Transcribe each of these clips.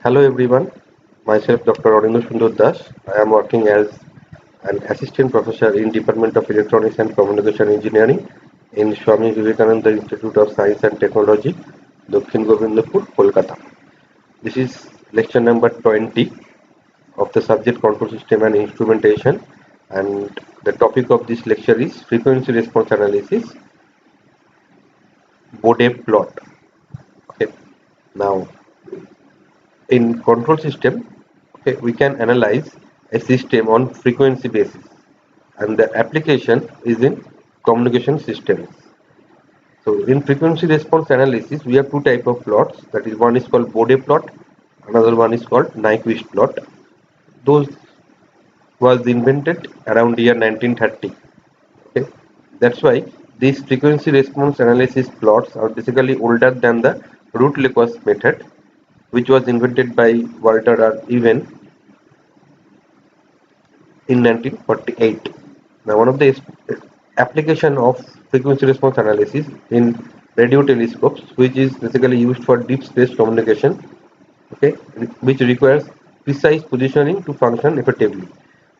Hello everyone, myself Dr. Arindra Sundar Das. I am working as an assistant professor in Department of Electronics and Communication Engineering in Swami Vivekananda Institute of Science and Technology, Dakshin Govindpur, Kolkata. This is lecture number 20 of the subject control system and instrumentation, and the topic of this lecture is frequency response analysis, Bode plot. Okay. Now, in control system, okay, we can analyze a system on frequency basis, and the application is in communication systems. So in frequency response analysis we have two type of plots, that is one is called Bode plot, another one is called Nyquist plot. Those was invented around year 1930. Okay, that's why these frequency response analysis plots are basically older than the Roots-Lewis method, which was invented by Walter R. Even in 1948. Now, one of the application of frequency response analysis in radio telescopes, which is basically used for deep space communication, okay, which requires precise positioning to function effectively.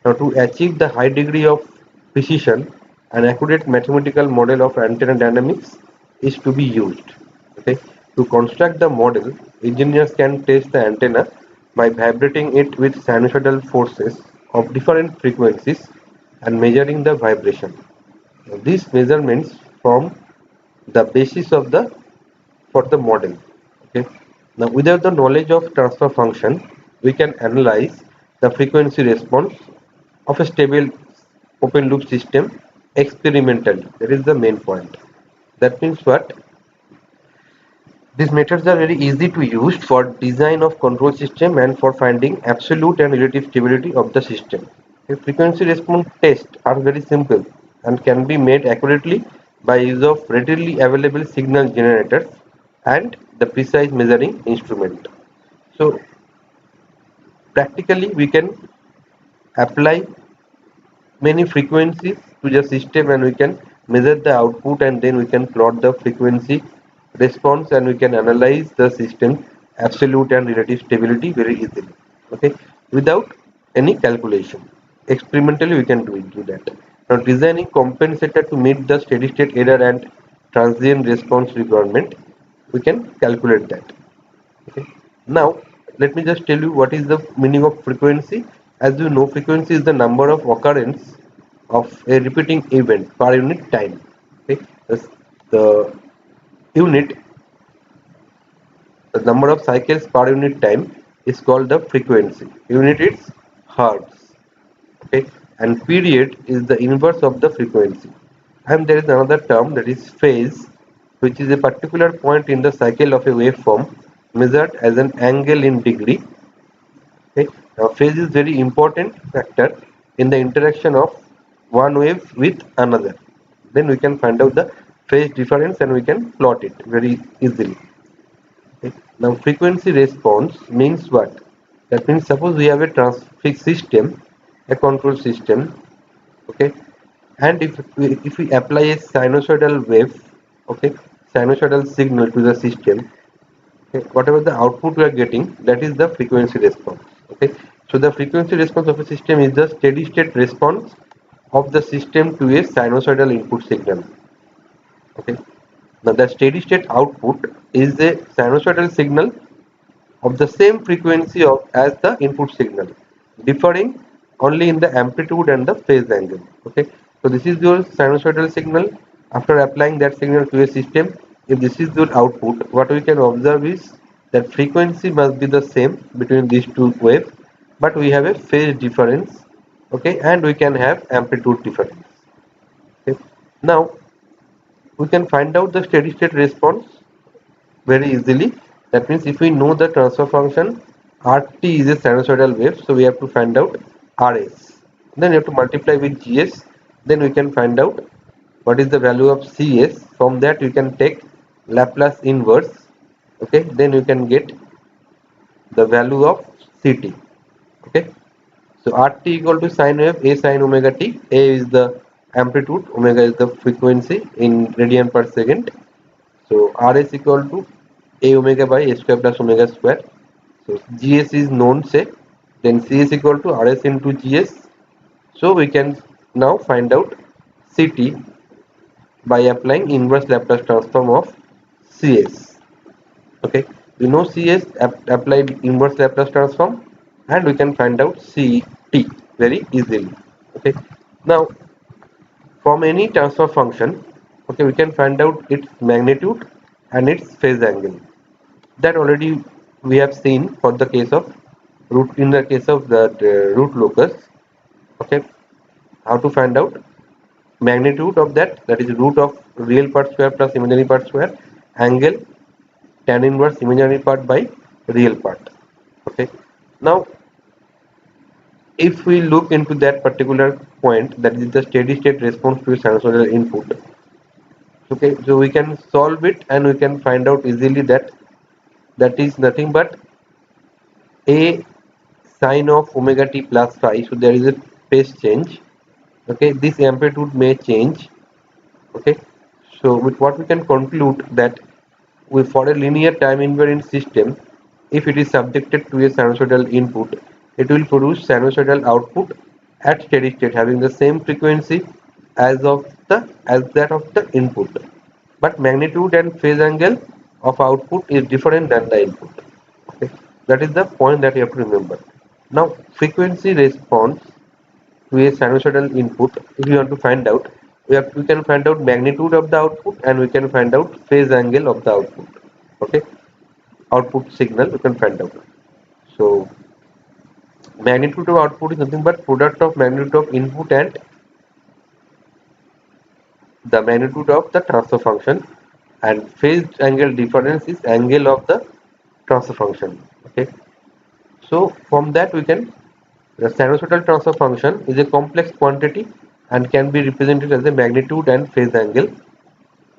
Now, to achieve the high degree of precision, an accurate mathematical model of antenna dynamics is to be used. Okay, to construct the model, engineers can test the antenna by vibrating it with sinusoidal forces of different frequencies and measuring the vibration. Now, these measurements form the basis of the for the model. Okay. Now, without the knowledge of transfer function, we can analyze the frequency response of a stable open loop system experimentally. That is the main point. That means what? These methods are very easy to use for design of control system and for finding absolute and relative stability of the system. The frequency response tests are very simple and can be made accurately by use of readily available signal generators and the precise measuring instrument. So practically we can apply many frequencies to the system and we can measure the output, and then we can plot the frequency response and we can analyze the system absolute and relative stability very easily, okay, without any calculation. Experimentally we can do that. Now, designing compensator to meet the steady state error and transient response requirement, we can calculate that. Okay. Now, let me just tell you what is the meaning of frequency. As you know, frequency is the number of occurrence of a repeating event per unit time. Okay. The unit, the number of cycles per unit time is called the frequency. Unit is hertz. Okay. And period is the inverse of the frequency. And there is another term, that is phase, which is a particular point in the cycle of a waveform measured as an angle in degree. Okay. Now, phase is very important factor in the interaction of one wave with another. Then we can find out the phase difference and we can plot it very easily. Okay. Now, frequency response means what? That means suppose we have a transfix system, a control system, okay, and if we apply a sinusoidal wave, okay, sinusoidal signal to the system, okay, whatever the output we are getting, that is the frequency response. Okay, so the frequency response of a system is the steady state response of the system to a sinusoidal input signal. Okay, now the steady state output is a sinusoidal signal of the same frequency as the input signal, differing only in the amplitude and the phase angle. Okay, so this is your sinusoidal signal. After applying that signal to a system, if this is your output, what we can observe is that frequency must be the same between these two waves, but we have a phase difference, okay, and we can have amplitude difference. Okay. Now we can find out the steady state response very easily. That means if we know the transfer function RT is a sinusoidal wave, so we have to find out RS. Then you have to multiply with GS. Then we can find out what is the value of CS. From that you can take Laplace inverse. Okay, then you can get the value of CT. Okay, so RT equal to sine wave A sine omega t. A is the amplitude, omega is the frequency in radian per second. So RS equal to A omega by A square plus omega square. So GS is known, say, then CS equal to RS into GS. So we can now find out CT by applying inverse Laplace transform of CS. Okay, we know CS applied inverse Laplace transform, and we can find out CT very easily. Okay, now from any transfer function, okay, we can find out its magnitude and its phase angle. That already we have seen for the case of root, in the case of the root locus. Okay, how to find out magnitude of that, that is root of real part square plus imaginary part square, angle tan inverse imaginary part by real part. Okay, now if we look into that particular point, that is the steady state response to a sinusoidal input. Okay, so we can solve it and we can find out easily that that is nothing but a sine of omega t plus phi. So there is a phase change. Okay, this amplitude may change. Okay, so with what we can conclude that for a linear time invariant system, if it is subjected to a sinusoidal input, it will produce sinusoidal output at steady state having the same frequency as that of the input, but magnitude and phase angle of output is different than the input. Okay, that is the point that you have to remember. Now frequency response to a sinusoidal input, if you want to find out, we can find out magnitude of the output and we can find out phase angle of the output. Okay, output signal we can find out. So magnitude of output is nothing but product of magnitude of input and the magnitude of the transfer function, and phase angle difference is angle of the transfer function. Okay, so from that we can, the sinusoidal transfer function is a complex quantity and can be represented as a magnitude and phase angle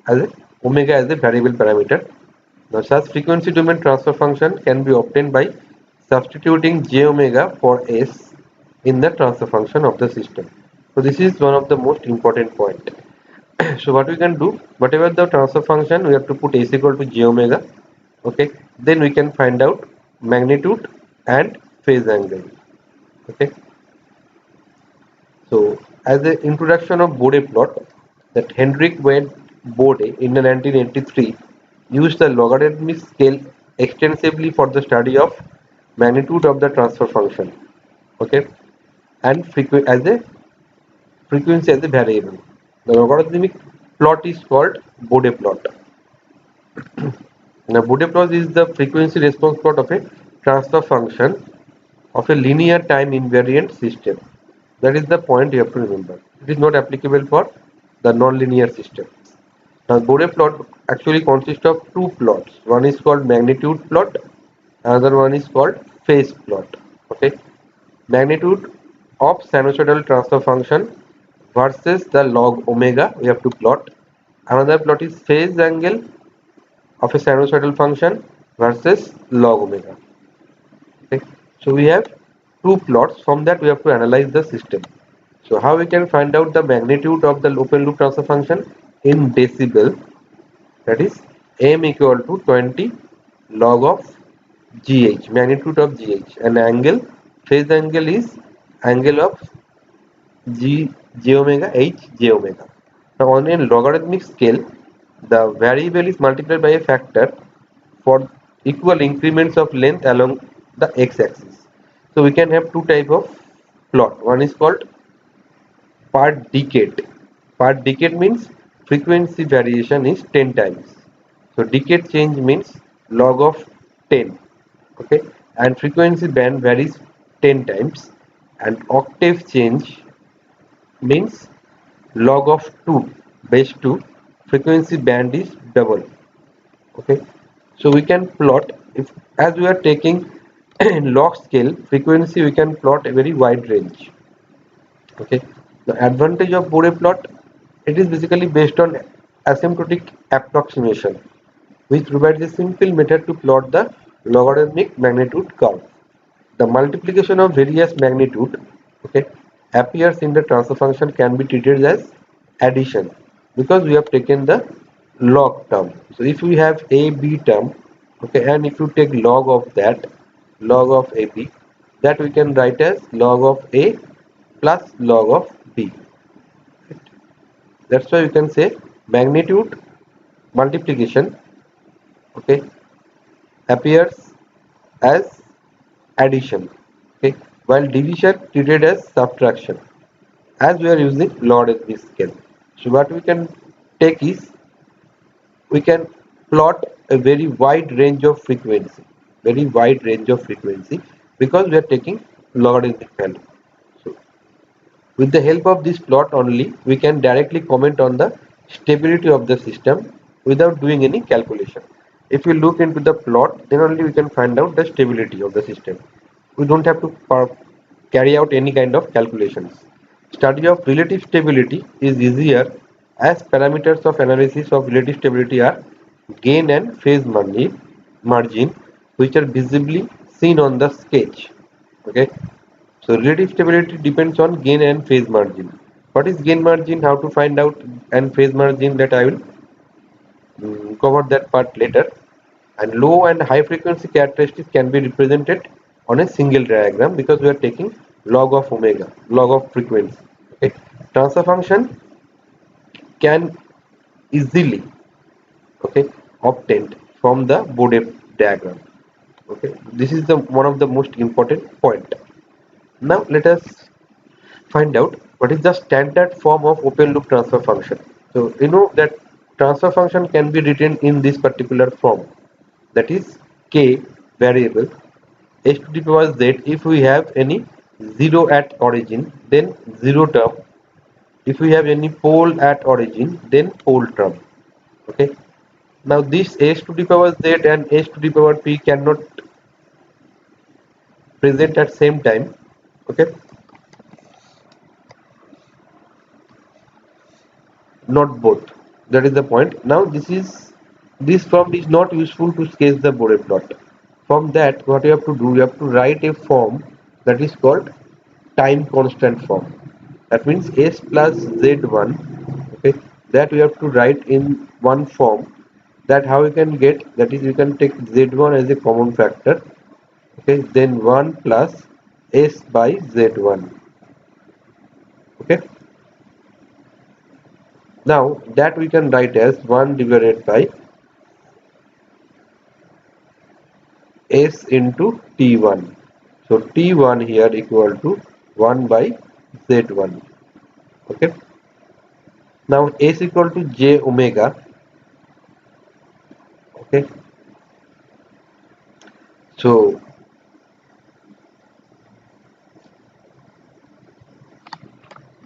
as a omega as a variable parameter. Now such frequency domain transfer function can be obtained by substituting j omega for s in the transfer function of the system. So this is one of the most important point. So what we can do, whatever the transfer function, we have to put s equal to j omega. Okay, then we can find out magnitude and phase angle. Okay, so as an introduction of Bode plot, that Hendrik Wade Bode in 1983 used the logarithmic scale extensively for the study of magnitude of the transfer function. Okay, and as a frequency as a variable. The logarithmic plot is called Bode plot. Now Bode plot is the frequency response plot of a transfer function of a linear time invariant system. That is the point you have to remember. It is not applicable for the non-linear system. Now Bode plot actually consists of two plots. One is called magnitude plot, another one is called phase plot. Okay, magnitude of sinusoidal transfer function versus the log omega we have to plot. Another plot is phase angle of a sinusoidal function versus log omega. Okay, so we have two plots. From that we have to analyze the system. So how we can find out the magnitude of the open loop transfer function in decibel, that is m equal to 20 log of gh, magnitude of gh, and angle, phase angle is angle of j omega h j omega. Now on a logarithmic scale, the variable is multiplied by a factor for equal increments of length along the x-axis. So we can have two type of plot. One is called per decade. Per decade means frequency variation is 10 times. So decade change means log of 10. Okay, and frequency band varies 10 times, and octave change means log of 2 base 2, frequency band is double. Okay, so we can plot, if as we are taking log scale frequency, we can plot a very wide range. Okay, the advantage of Bode plot, it is basically based on asymptotic approximation, which provides a simple method to plot the logarithmic magnitude curve. The multiplication of various magnitude, okay, appears in the transfer function can be treated as addition because we have taken the log term. So if we have a b term, okay, and if you take log of that, log of AB, that we can write as log of A plus log of B. That's why you can say magnitude multiplication, okay, appears as addition, okay, while division treated as subtraction, as we are using logarithmic scale. So what we can take is, we can plot a very wide range of frequency, because we are taking logarithmic value. So with the help of this plot only, we can directly comment on the stability of the system without doing any calculation. If we look into the plot, then only we can find out the stability of the system. We don't have to carry out any kind of calculations. Study of relative stability is easier, as parameters of analysis of relative stability are gain and phase margin, which are visibly seen on the sketch. Okay, so relative stability depends on gain and phase margin. What is gain margin? How to find out? And phase margin, that I will cover that part later. And low and high frequency characteristics can be represented on a single diagram, because we are taking log of omega, log of frequency. Okay. Transfer function can easily, okay, obtained from the Bode diagram. Okay, this is the one of the most important point. Now let us find out what is the standard form of open loop transfer function. So you know that transfer function can be written in this particular form, that is k variable s to the power z. If we have any 0 at origin, then 0 term. If we have any pole at origin, then pole term. Okay, now this s to the power z and s to the power p cannot present at same time. Okay, not both. That is the point. Now this form is not useful to sketch the Bode plot. From that, what you have to do, you have to write a form that is called time constant form. That means s plus z1. Okay, that we have to write in one form. That how you can get, that is, you can take z1 as a common factor. Okay, then 1 plus s by z1. Okay, now that we can write as 1 divided by s into t1. So t1 here equal to 1 by z1. Okay, now s equal to j omega. Okay, so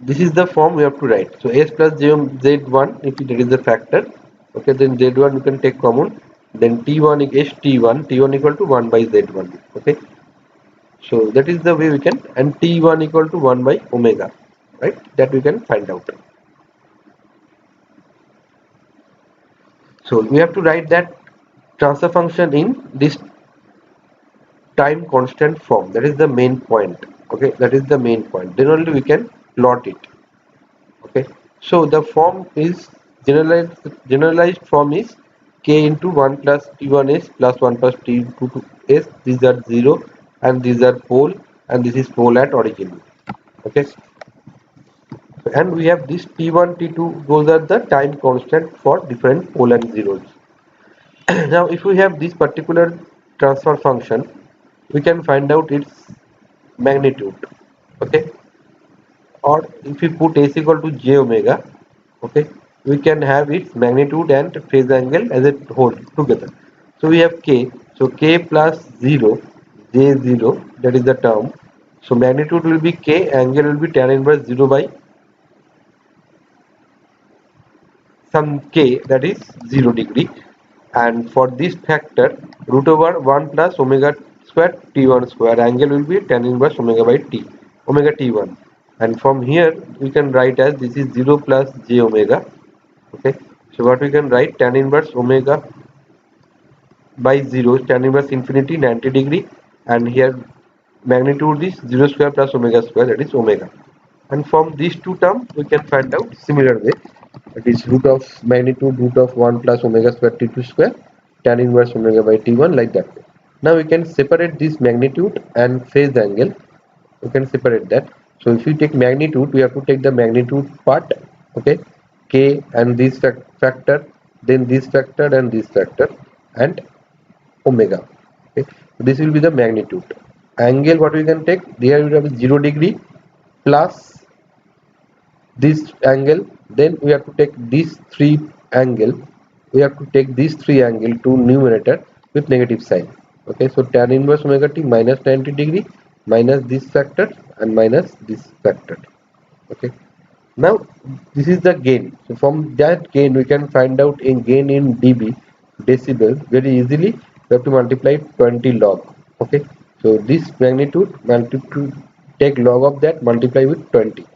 this is the form we have to write. So s plus z1, if that is the factor, okay, then z1 you can take common, then t1 is t1 equal to 1 by z1. Okay, so that is the way we can, and t1 equal to 1 by omega, right, that we can find out. So we have to write that transfer function in this time constant form. That is the main point. Okay, that is the main point, then only we can plot it. Okay, so the form is generalized form is k into 1 plus t1s plus 1 plus t2s. These are 0 and these are pole, and this is pole at origin. Okay, and we have this t1 t2, those are the time constant for different pole and zeros. Now if we have this particular transfer function, we can find out its magnitude. Okay, or if we put s equal to j omega, okay, we can have its magnitude and phase angle as a whole together. So we have k, so k plus 0 j0, that is the term. So magnitude will be k, angle will be tan inverse 0 by some k, that is 0 degree, and for this factor root over 1 plus omega square t1 square, angle will be tan inverse omega by t, omega t1. And from here we can write as this is 0 plus j omega. Okay, so what we can write, tan inverse omega by 0 is tan inverse infinity 90 degree, and here magnitude is 0 square plus omega square, that is omega. And from these two terms we can find out similar way, that is root of magnitude root of 1 plus omega square t2 square tan inverse omega by t1, like that way. Now we can separate this magnitude and phase angle. We can separate that. So if you take magnitude, we have to take the magnitude part, okay, k and this factor, then this factor and this factor, and omega. Okay, so this will be the magnitude. Angle, what we can take, there will have 0 degree plus this angle, then we have to take these three angle, we have to take these three angle to numerator with negative sign. Okay, so tan inverse omega t minus 90 degree minus this factor and minus this factor. Okay, now this is the gain. So from that gain we can find out in gain in dB, decibel, very easily. We have to multiply 20 log. Okay, so this magnitude take log of that, multiply with 20.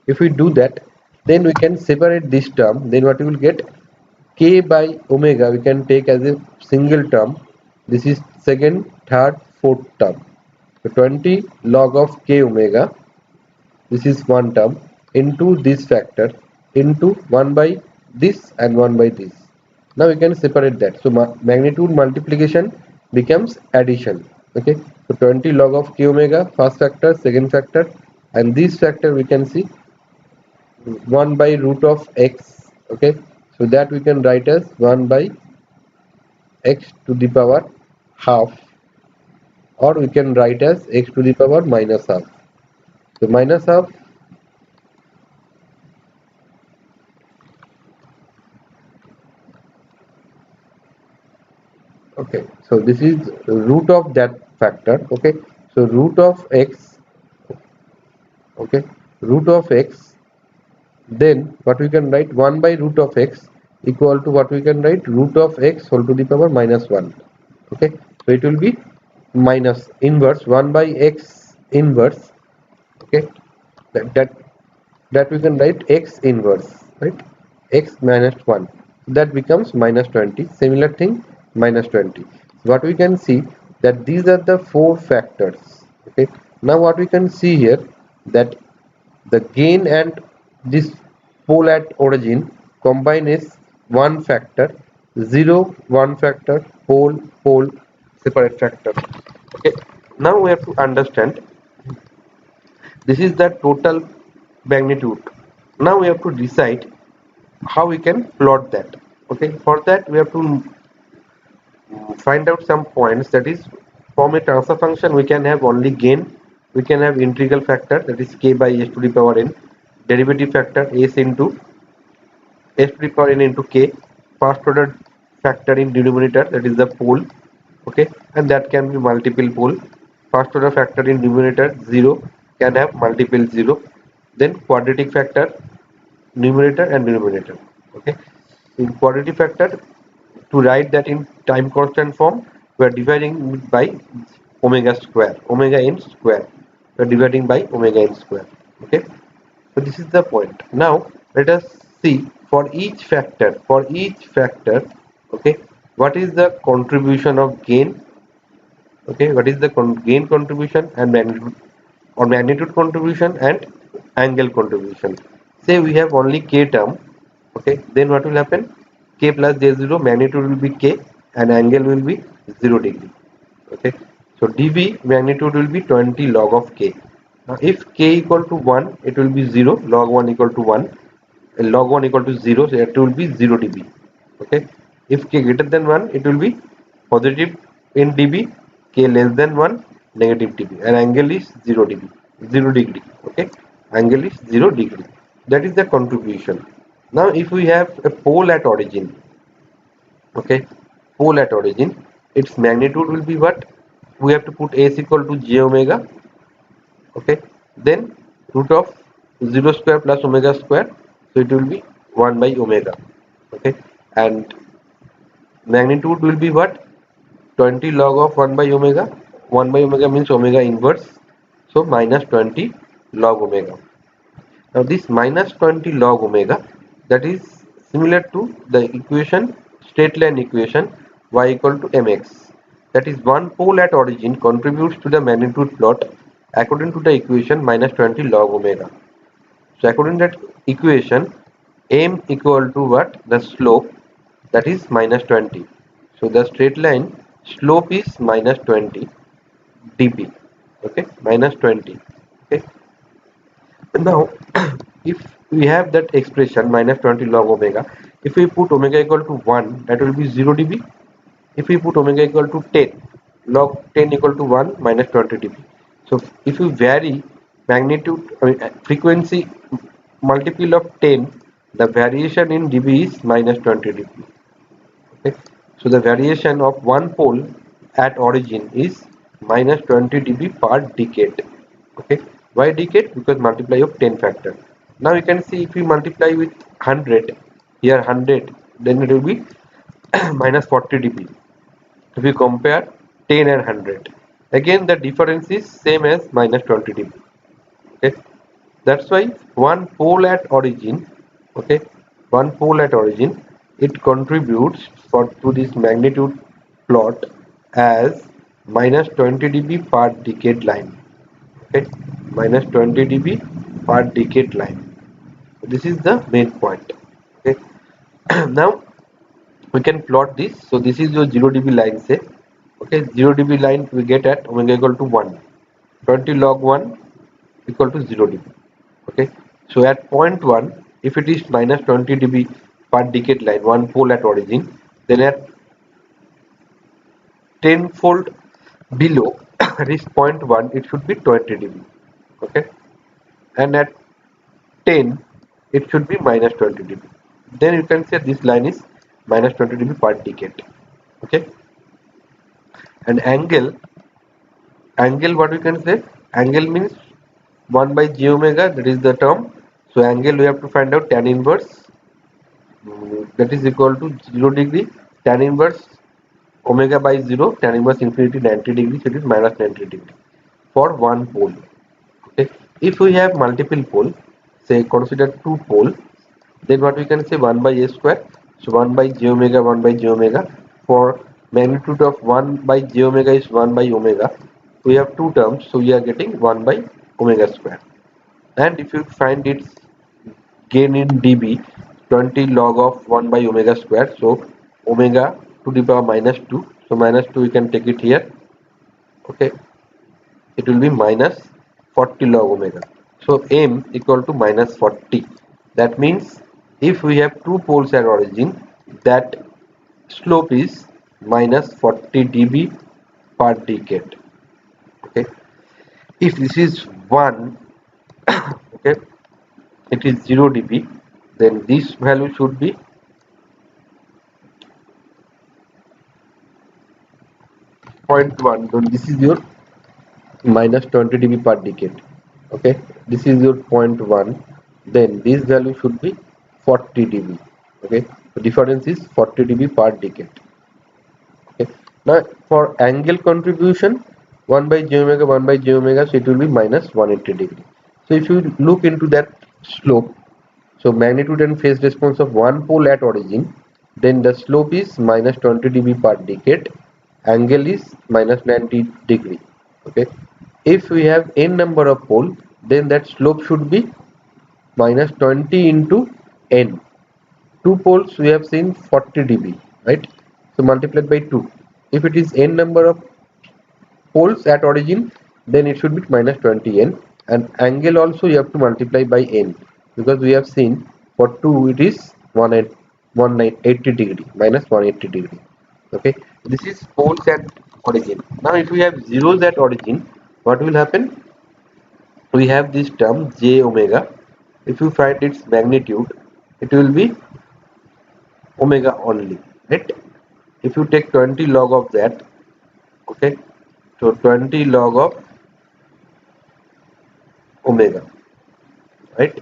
If we do that, then we can separate this term, then what we will get, k by omega we can take as a single term. This is second, third, fourth term. So 20 log of k omega, this is one term, into this factor, into 1 by this and 1 by this. Now we can separate that. So magnitude multiplication becomes addition. Okay, so 20 log of k omega, first factor, second factor, and this factor we can see 1 by root of x. Okay, so that we can write as 1 by x to the power half, or we can write as x to the power minus half. So minus half, okay, so this is root of that factor. Okay, so root of x, okay, root of x, then what we can write, 1 by root of x equal to what we can write, root of x whole to the power minus 1. Okay, so it will be minus inverse 1 by x inverse. Okay, that that we can write x inverse, right, x minus 1, that becomes minus 20. Similar thing, minus 20. What we can see, that these are the four factors. Okay, now what we can see here, that the gain and this pole at origin combine is one factor, 0 1 factor, pole separate factor. Okay, now we have to understand, this is the total magnitude. Now we have to decide how we can plot that. Okay, for that we have to find out some points. That is, from a transfer function we can have only gain, we can have integral factor, that is k by s to the power n, derivative factor s into s to the power n into k, first order factor in denominator, that is the pole. Okay, and that can be multiple pole. First order factor in numerator 0 can have multiple 0, then quadratic factor numerator and denominator. Okay, in quadratic factor, to write that in time constant form, we are dividing by omega square, omega n square, we are dividing by omega n square. Okay, so this is the point. Now let us see, for each factor, okay, what is the contribution of gain. Okay, what is the gain contribution and magnitude, or magnitude contribution and angle contribution. Say we have only k term. Okay, then what will happen, k plus j0, magnitude will be k and angle will be 0 degree. Okay, so dv magnitude will be 20 log of k. Now if k equal to 1, it will be 0, log 1 equal to 1, log 1 equal to 0, so it will be 0 dB. Okay, if k greater than 1, it will be positive in dB, k less than 1, negative dB, and angle is 0 dB, 0 degree. Okay, angle is 0 degree. That is the contribution. Now if we have a pole at origin, okay, pole at origin, its magnitude will be what, we have to put s equal to j omega. Okay, then root of 0 square plus omega square, so it will be 1 by omega. Okay, and magnitude will be what, 20 log of 1 by omega. 1 by omega means omega inverse, so minus 20 log omega. Now this minus 20 log omega, that is similar to the equation, straight line equation, y equal to mx. That is, one pole at origin contributes to the magnitude plot according to the equation minus 20 log omega. So according to that equation, m equal to what, the slope, that is minus 20. So the straight line slope is minus 20 dB. Okay, minus 20. Okay, now if we have that expression minus 20 log omega, if we put omega equal to 1, that will be 0 dB. If we put omega equal to 10, log 10 equal to 1 minus 20 dB. So if you vary magnitude, frequency multiple of 10, the variation in dB is minus 20 dB. Okay, so the variation of one pole at origin is minus 20 dB per decade. Okay, why decade? Because multiply of 10 factor. Now you can see if we multiply with 100, here 100, then it will be minus 40 dB. If we compare 10 and 100, again the difference is same as minus 20 dB. Okay, that's why one pole at origin, okay, one pole at origin, it contributes for to this magnitude plot as minus 20 dB per decade line. Okay, minus 20 dB per decade line. This is the main point. Okay, now we can plot this. So this is your 0 dB line, say. Okay, 0 dB line we get at omega equal to 1. 20 log 1 equal to 0 dB. Okay, so at point 1, if it is minus 20 dB per decade line, one pole at origin, then at 10 fold below this point 1, it should be 20 dB. Okay, and at 10, it should be minus 20 dB. Then you can say this line is minus 20 dB per decade. Okay, and angle what we can say, angle means 1 by j omega, that is the term. So angle we have to find out tan inverse, that is equal to 0 degree, tan inverse omega by 0, tan inverse infinity 90 degrees, it is minus 90 degree for one pole. Okay, if we have multiple pole, say consider two pole, then what we can say 1 by a square. So 1 by j omega, 1 by j omega. For magnitude of 1 by j omega is 1 by omega. We have two terms, so we are getting 1 by omega square. And if you find its gain in dB, 20 log of 1 by omega square. So omega to the power minus 2. So minus 2 we can take it here. Okay, it will be minus 40 log omega. So m equal to minus 40. That means if we have two poles at origin, that slope is minus 40 dB per decade. Okay, if this is 1, okay, it is 0 dB, then this value should be point 1. So this is your minus 20 dB per decade. Okay, this is your point 1, then this value should be 40 dB. Okay, the difference is 40 dB per decade. Okay, now for angle contribution, 1 by j omega, 1 by j omega, so it will be minus 180 degree. So if you look into that slope, so magnitude and phase response of one pole at origin, then the slope is minus 20 dB per decade, angle is minus 90 degree. Okay, if we have n number of pole, then that slope should be minus 20 into n. Two poles we have seen 40 dB, right? So multiplied by 2. If it is n number of poles at origin, then it should be minus 20 n, and angle also you have to multiply by n, because we have seen for 2 it is 180 degree, minus 180 degree. Okay, this is poles at origin. Now if we have zeros at origin, what will happen? We have this term j omega. If you find its magnitude, it will be omega only, right? If you take 20 log of that, okay, so 20 log of omega, right?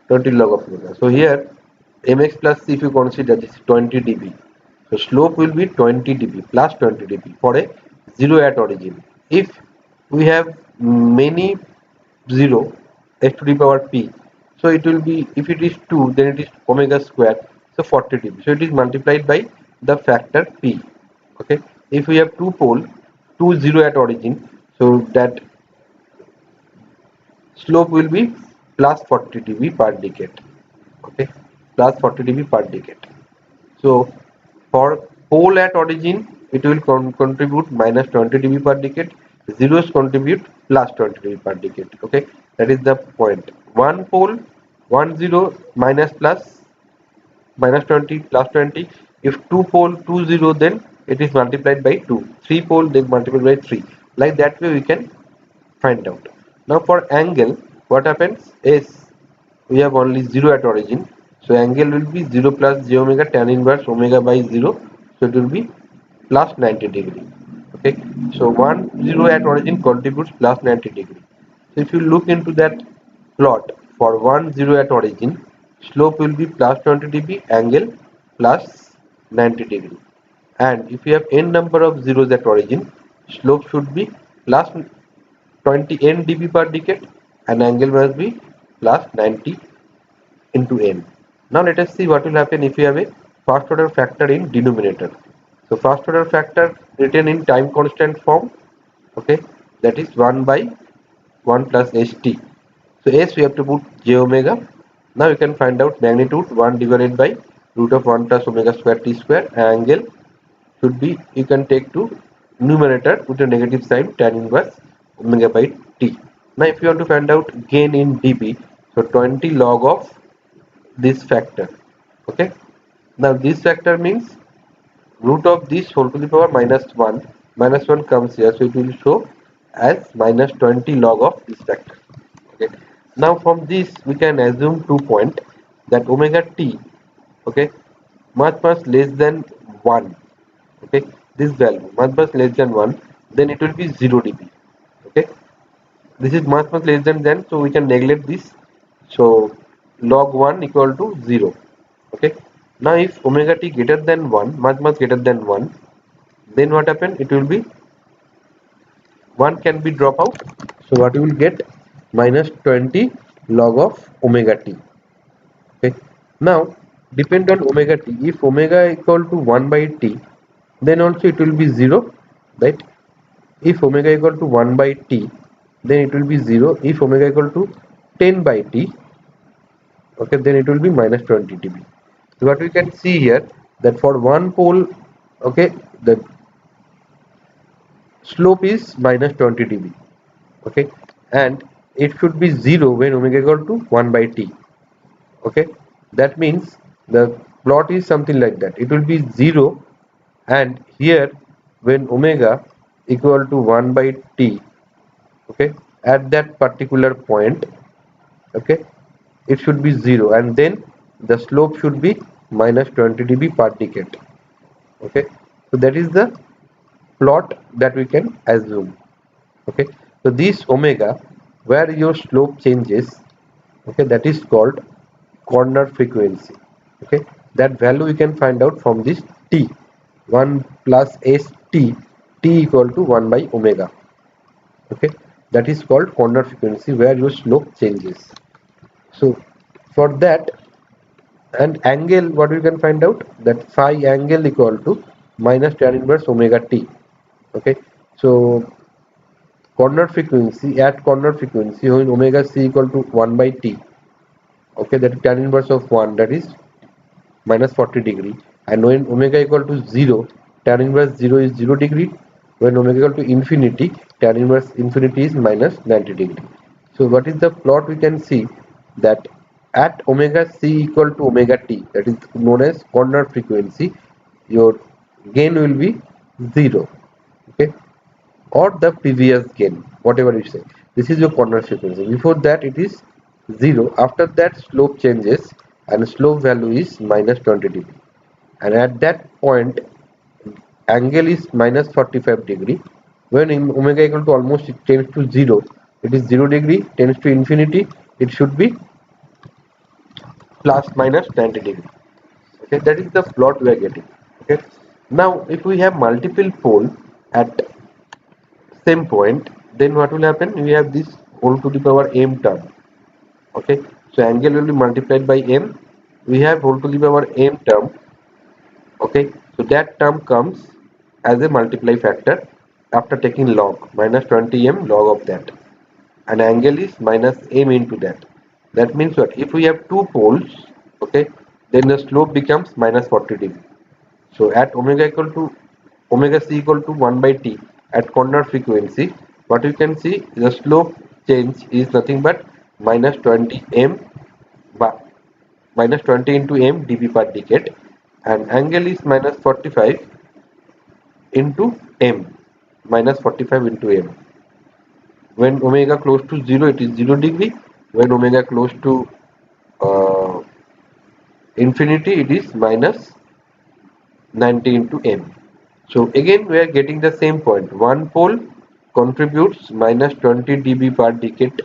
20 log of omega. So here mx plus c, if you consider this 20 dB, so slope will be 20 dB plus 20 dB for a 0 at origin. If we have many 0 s to the power p, so it will be, if it is 2, then it is omega square, so 40 dB, so it is multiplied by the factor p. Okay, if we have two pole, 2 0 at origin, so that slope will be plus 40 dB per decade. Okay, plus 40 dB per decade. So for pole at origin, it will contribute minus 20 dB per decade. Zeros contribute plus 20 dB per decade. Okay, that is the point. One pole 10 minus plus minus 20 plus 20. If two pole 20, then it is multiplied by 2. Three pole, then multiplied by 3. Like that way we can find out. Now for angle, what happens is we have only 0 at origin. So angle will be 0 plus j omega tan inverse omega by 0. So it will be plus 90 degree. Okay. So 10 at origin contributes plus 90 degree. So if you look into that plot for 10 at origin, slope will be plus 20 dB, angle plus 90 degree. And if you have n number of zeros at origin, slope should be plus 20 n dB per decade and angle must be plus 90 into n. Now let us see what will happen if you have a first order factor in denominator. So first order factor written in time constant form, okay, that is 1 by 1 plus st. So s we have to put j omega. Now you can find out magnitude 1 divided by root of 1 plus omega square t square. Angle should be, you can take to numerator with a negative sign tan inverse omega by t. Now if you want to find out gain in dB, so 20 log of this factor. Okay, now this factor means root of this whole to the power minus 1 comes here, so it will show as minus 20 log of this factor. Okay, now from this we can assume 2 point that omega t, okay, much less than 1. Okay, this value much less than 1, then it will be 0 dB. Okay, this is much less than, so we can neglect this. So log 1 equal to 0. Okay, now if omega t greater than 1, much greater than 1, then what happen, it will be 1 can be drop out, so what you will get, minus 20 log of omega t. Okay, now depend on omega t. If omega equal to 1 by t, then also it will be 0, right? If omega equal to 1 by t, then it will be 0. If omega equal to 10 by t, okay, then it will be minus 20 dB. So what we can see here, that for one pole, okay, the slope is minus 20 dB. Okay, and it should be 0 when omega equal to 1 by t. Okay, that means the plot is something like that. It will be 0, and here when omega equal to 1 by t, okay, at that particular point, okay, it should be 0, and then the slope should be minus 20 dB per decade. Okay, so that is the plot that we can assume. Okay, so this omega where your slope changes, okay, that is called corner frequency. Okay, that value you can find out from this t, 1 plus st, t equal to 1 by omega. Okay, that is called corner frequency where your slope changes. So for that, and angle, what we can find out, that phi angle equal to minus tan inverse omega t. Okay, so corner frequency, at corner frequency when omega c equal to 1 by t, okay, that is tan inverse of 1, that is minus 40 degree, and when omega equal to 0, tan inverse 0 is 0 degree. When omega equal to infinity, tan inverse infinity is minus 90 degree. So what is the plot? We can see that at omega c equal to omega t, that is known as corner frequency, your gain will be 0. Okay, or the previous gain, whatever you say, this is your corner frequency. Before that it is 0, after that slope changes and slope value is minus 20 dB, and at that point angle is minus 45 degree. When omega equal to almost, it tends to 0, it is 0 degree, tends to infinity, it should be plus minus 90 degree. Okay, that is the plot we are getting. Okay, now if we have multiple pole at same point, then what will happen, we have this whole to the power m term. Okay, so angle will be multiplied by m, we have whole to the power m term. Okay, so that term comes as a multiply factor after taking log minus 20m log of that, and angle is minus m into that. That means what, if we have two poles, okay, then the slope becomes minus 40 degree. So at omega equal to omega c equal to 1 by t at corner frequency, what you can see the slope change is nothing but minus 20 m by minus 20 into m dB per decade, and angle is minus 45 into m, minus 45 into m. When omega close to 0, it is 0 degree. When omega close to uh, infinity, it is minus 90 into m. So again we are getting the same point. One pole contributes minus 20 dB per decade.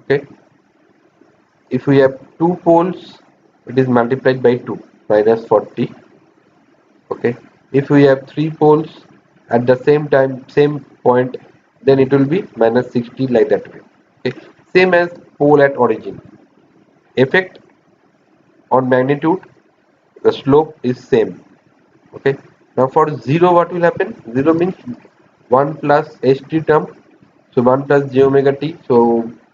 Okay. If we have two poles, it is multiplied by 2, minus 40. Okay. If we have three poles at the same time, same point, then it will be minus 60, like that way. Okay. Same as pole at origin. Effect on magnitude, the slope is same. Okay. Now for 0, what will happen? 0 means 1 plus ht term, so 1 plus j omega t, so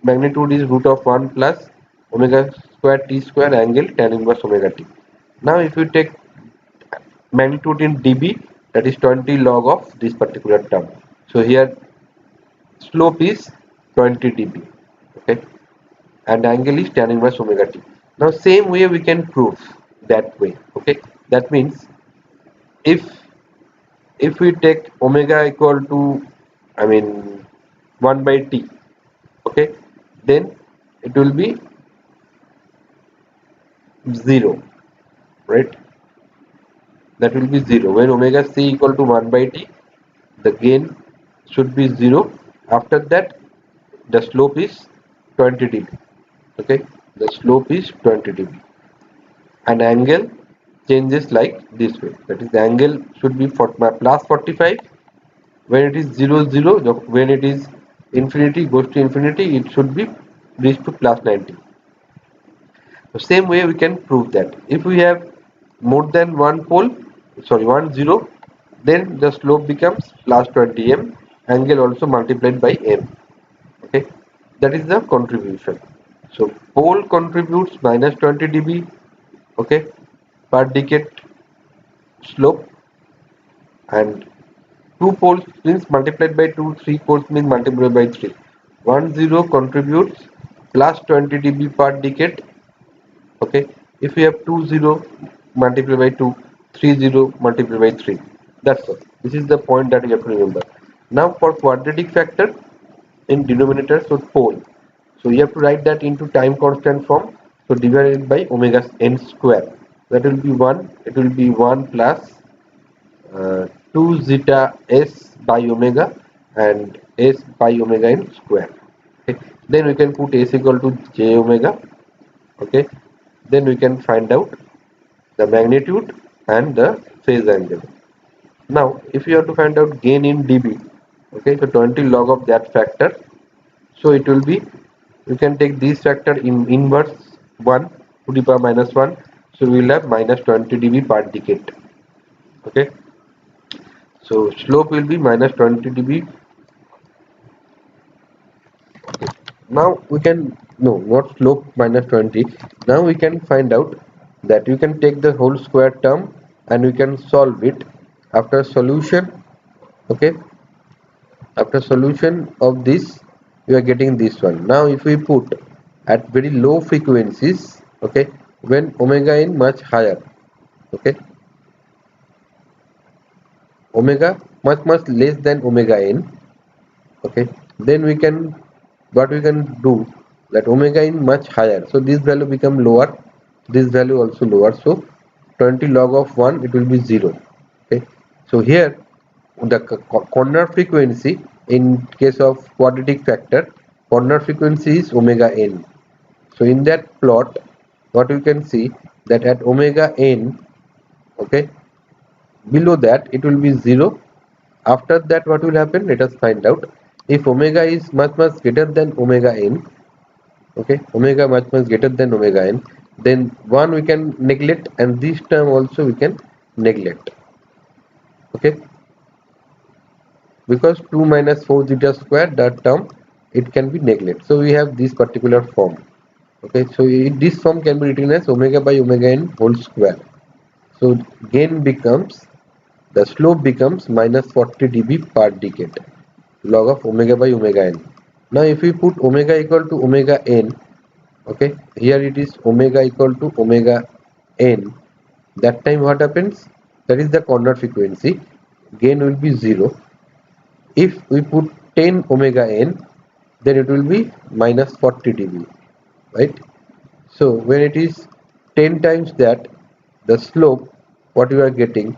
magnitude is root of 1 plus omega square t square angle tan inverse omega t. Now if you take magnitude in dB, that is 20 log of this particular term, so here slope is 20 dB. Okay, and angle is tan inverse omega t. Now same way we can prove that way. Okay, that means if we take omega equal to, I mean, 1 by t, okay, then it will be 0, right? That will be 0. When omega c equal to 1 by t, the gain should be 0. After that, the slope is 20 dB. Okay, the slope is 20 dB, and angle changes like this way. That is, the angle should be for plus 45. When it is 0 0, when it is infinity goes to infinity, it should be reached to plus 90. The same way we can prove that if we have more than one pole, sorry, 1 0, then the slope becomes plus 20 m, angle also multiplied by m. Okay, that is the contribution. So pole contributes minus 20 dB, okay, per decade slope, and two poles means multiplied by 2, three poles means multiplied by 3. 1 0 contributes plus 20 dB per decade. Okay, if we have 2 0 multiplied by 2, 3 0 multiplied by 3, that's all. This is the point that you have to remember. Now for quadratic factor in denominator, so pole, so you have to write that into time constant form, so divided by omega n square, that will be 1, it will be 1 plus 2 zeta s by omega and s by omega n square. Okay, then we can put s equal to j omega. Okay, then we can find out the magnitude and the phase angle. Now if you have to find out gain in dB, okay, so 20 log of that factor, so it will be, you can take this factor in inverse 1 to the power minus 1, so we will have minus 20 dB per decade. Okay, so slope will be minus 20 dB. Now we can, no, not slope minus 20. Now we can find out that you can take the whole square term and we can solve it. After solution, okay, after solution of this, we are getting this one. Now if we put at very low frequencies, okay, when omega n much higher, okay, omega much less than omega n, okay, then we can, what we can do, that omega in much higher, so this value become lower, this value also lower, so 20 log of 1, it will be 0. Okay, so here the corner frequency in case of quadratic factor, corner frequency is omega n. So in that plot, what you can see, that at omega n, okay, below that it will be 0. After that, what will happen, let us find out. If omega is much greater than omega n, okay, omega much greater than omega n, then 1 we can neglect and this term also we can neglect. Okay, because 2 minus 4 zeta square, that term it can be neglected, so we have this particular form. Okay, so this form can be written as omega by omega n whole square. So gain becomes the slope becomes minus 40 dB per decade, log of omega by omega n. Now if we put omega equal to omega n, okay, here it is omega equal to omega n, that time what happens? That is the corner frequency, gain will be 0. If we put 10 omega n, then it will be minus 40 dB, right? So when it is 10 times that, the slope what you are getting,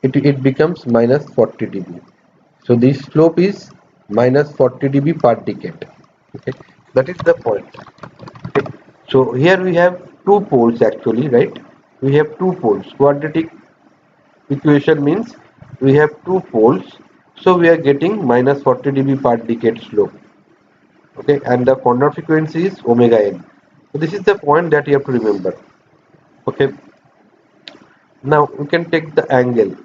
it becomes minus 40 dB. So this slope is minus 40 dB per decade. Okay, that is the point. Okay. So here we have two poles actually, right? We have two poles. Quadratic equation means we have two poles. So we are getting minus 40 dB per decade slope. Okay, and the corner frequency is omega n. So this is the point that you have to remember. Okay, now we can take the angle.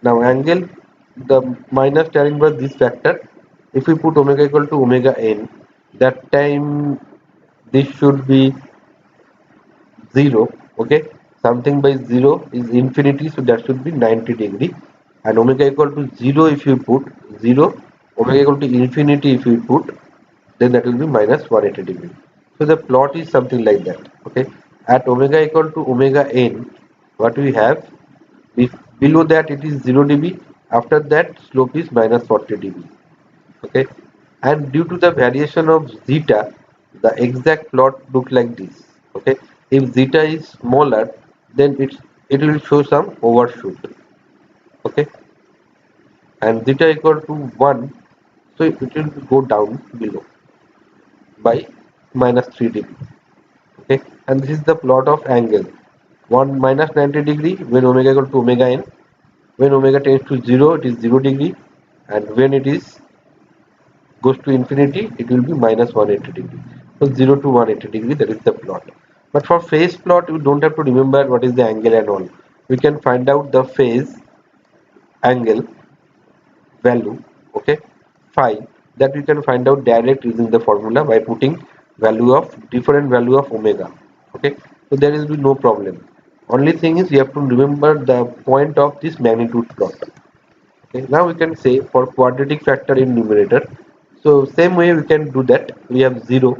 Now angle, the minus tan inverse this factor. If we put omega equal to omega n, that time this should be 0. Okay, something by 0 is infinity, so that should be 90 degree. And omega equal to 0, if you put 0, omega equal to infinity if you put, then that will be minus 180 degree. So the plot is something like that. Okay, at omega equal to omega n, what we have, if below that it is 0 dB, after that slope is minus 40 dB. Okay, and due to the variation of zeta, the exact plot look like this. Okay, if zeta is smaller, then it will show some overshoot. Okay, and zeta equal to 1, so it will go down below by minus 3 dB. Okay, and this is the plot of angle. One minus 90 degree when omega equal to omega n. When omega tends to 0, it is 0 degree, and when it is goes to infinity, it will be minus 180 degree. So 0 to 180 degree, that is the plot. But for phase plot, you don't have to remember what is the angle and all. We can find out the phase angle value, okay, phi, that we can find out direct using the formula by putting value of different value of omega. Okay, so there will be no problem. Only thing is you have to remember the point of this magnitude plot. Okay, now we can say for quadratic factor in numerator, so same way we can do that. We have 0.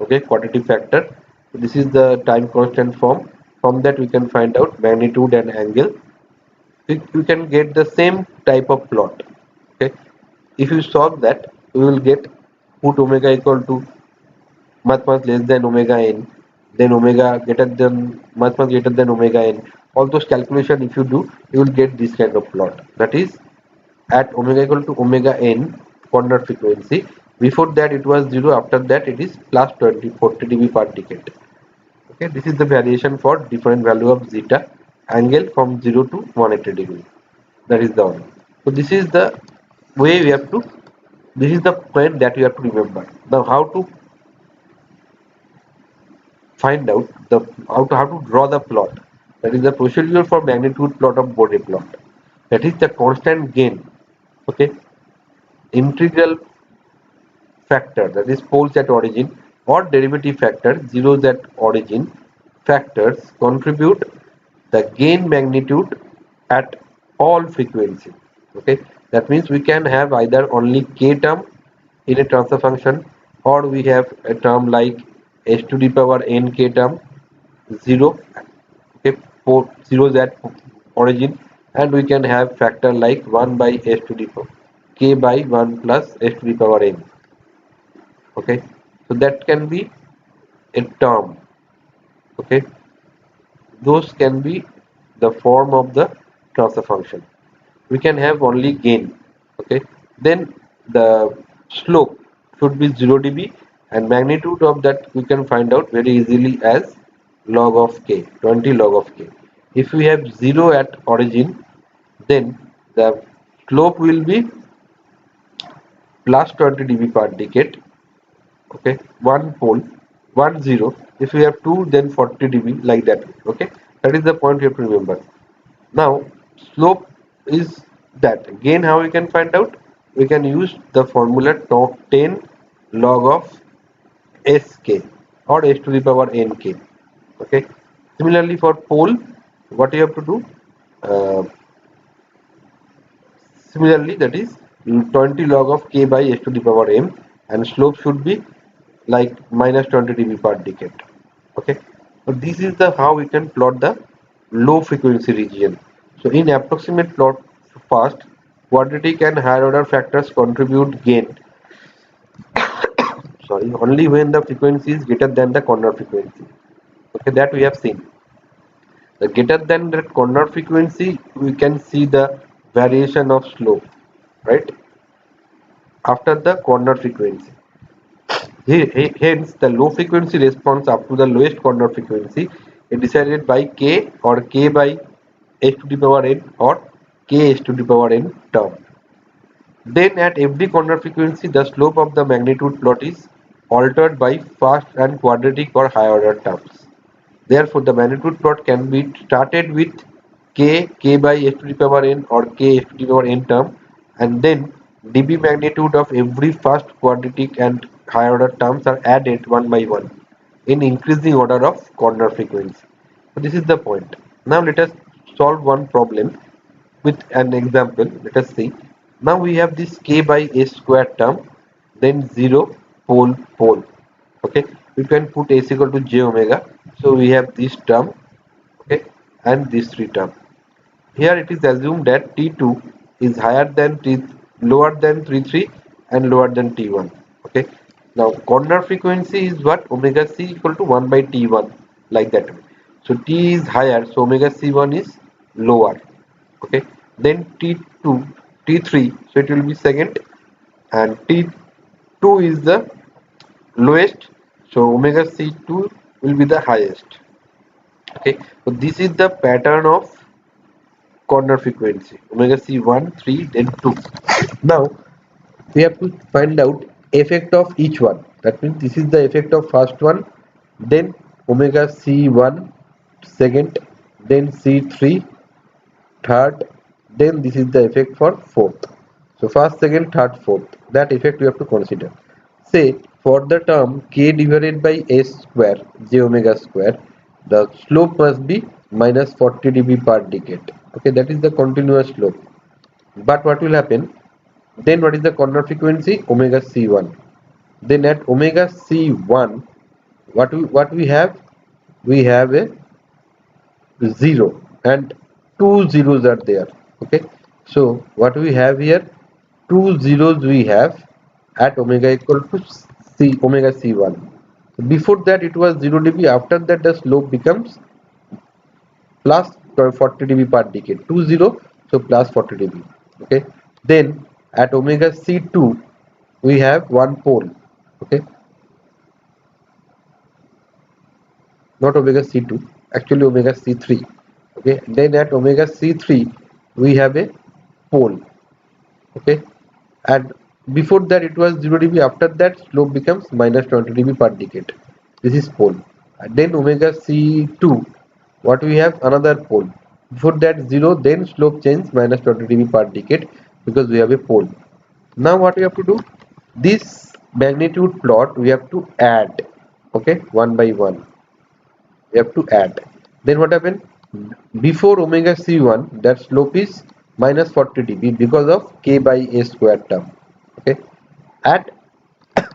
Okay, quadratic factor, so this is the time constant form. From that we can find out magnitude and angle. We can get the same type of plot. Okay, if you solve that, we will get, put omega equal to much less than omega n, then omega greater than much greater than omega n. All those calculation if you do, you will get this kind of plot. That is at omega equal to omega n corner frequency. Before that it was 0, after that it is plus 40 dB per decade. Okay, this is the variation for different value of zeta angle from 0 to 180 degree. That is the one. So this is the way we have to, this is the point that you have to remember. Now how to find out the, how to draw the plot. That is the procedure for magnitude plot of Bode plot. That is the constant gain. Okay, integral factor, that is poles at origin, or derivative factor zeros at origin factors contribute the gain magnitude at all frequency. Okay, that means we can have either only k term in a transfer function, or we have a term like h to the power n k term 0. Okay, for zeros at origin, and we can have factor like 1 by h to the power k by 1 plus h to the power n. Okay, so that can be a term. Okay, those can be the form of the transfer function. We can have only gain. Okay, then the slope should be 0 dB, and magnitude of that we can find out very easily as log of k, 20 log of k. If we have 0 at origin, then the slope will be plus 20 dB per decade. Okay, one pole, 10. If we have two, then 40 dB, like that. Okay, that is the point you have to remember. Now slope is that. Again, how we can find out? We can use the formula 10 log of sk, or h to the power nk. Okay, similarly for pole, what you have to do, uh, Similarly, that is 20 log of k by s to the power m, and slope should be like minus 20 dB per decade. Okay, so this is the how we can plot the low frequency region. So in approximate plot, first quadratic and higher order factors contribute gain, sorry, only when the frequency is greater than the corner frequency. Okay, that we have seen. The greater than the corner frequency, we can see the variation of slope, right, after the corner frequency. Hence, the low frequency response up to the lowest corner frequency is decided by k or k by h to the power n or k h to the power n term. Then at every corner frequency, the slope of the magnitude plot is altered by first and quadratic or higher order terms. Therefore, the magnitude plot can be started with k by h to the power n or k h to the power n term, and then dB magnitude of every first quadratic and higher order terms are added one by one in increasing order of corner frequency. So this is the point. Now let us solve one problem with an example. Let us see. Now we have this k by s square term, then 0 pole. Okay, we can put s equal to j omega. So we have this term, okay, and this three term. Here it is assumed that t2 is higher than t, lower than t3 and lower than t1. Okay, now corner frequency is what? Omega c equal to 1 by t1, like that. So t is higher, so omega c1 is lower. Okay, then t2, t3, so it will be second, and t2 is the lowest, so omega c2 will be the highest. Okay, so this is the pattern of corner frequency, omega c1, 3, then 2. Now we have to find out effect of each one. That means this is the effect of first one, then omega c1 second, then c3 third, then this is the effect for fourth. So first, second, third, fourth, that effect we have to consider. Say for the term k divided by s square j omega square, the slope must be minus 40 dB per decade. Okay, that is the continuous slope. But what will happen? Then what is the corner frequency? Omega c1. Then at omega c1, what we have? We have a 0 and two zeros are there. Okay, so what we have here? Two zeros we have at omega equal to c omega c1. Before that it was 0 dB. After that the slope becomes plus 40 dB per decade. 20, so plus 40 dB. Okay, then at omega c2 we have one pole. Okay, not omega c2, actually omega c3. Okay, then at omega c3 we have a pole. Okay, and before that it was 0 dB. After that slope becomes minus 20 dB per decade. This is pole. And then omega c2, what we have? Another pole. Before that 0, then slope change minus 20 dB per decade, because we have a pole. Now what we have to do? This magnitude plot we have to add. Okay, one by one we have to add. Then what happened? Before omega c1, that slope is minus 40 dB because of k by a square term. Okay, at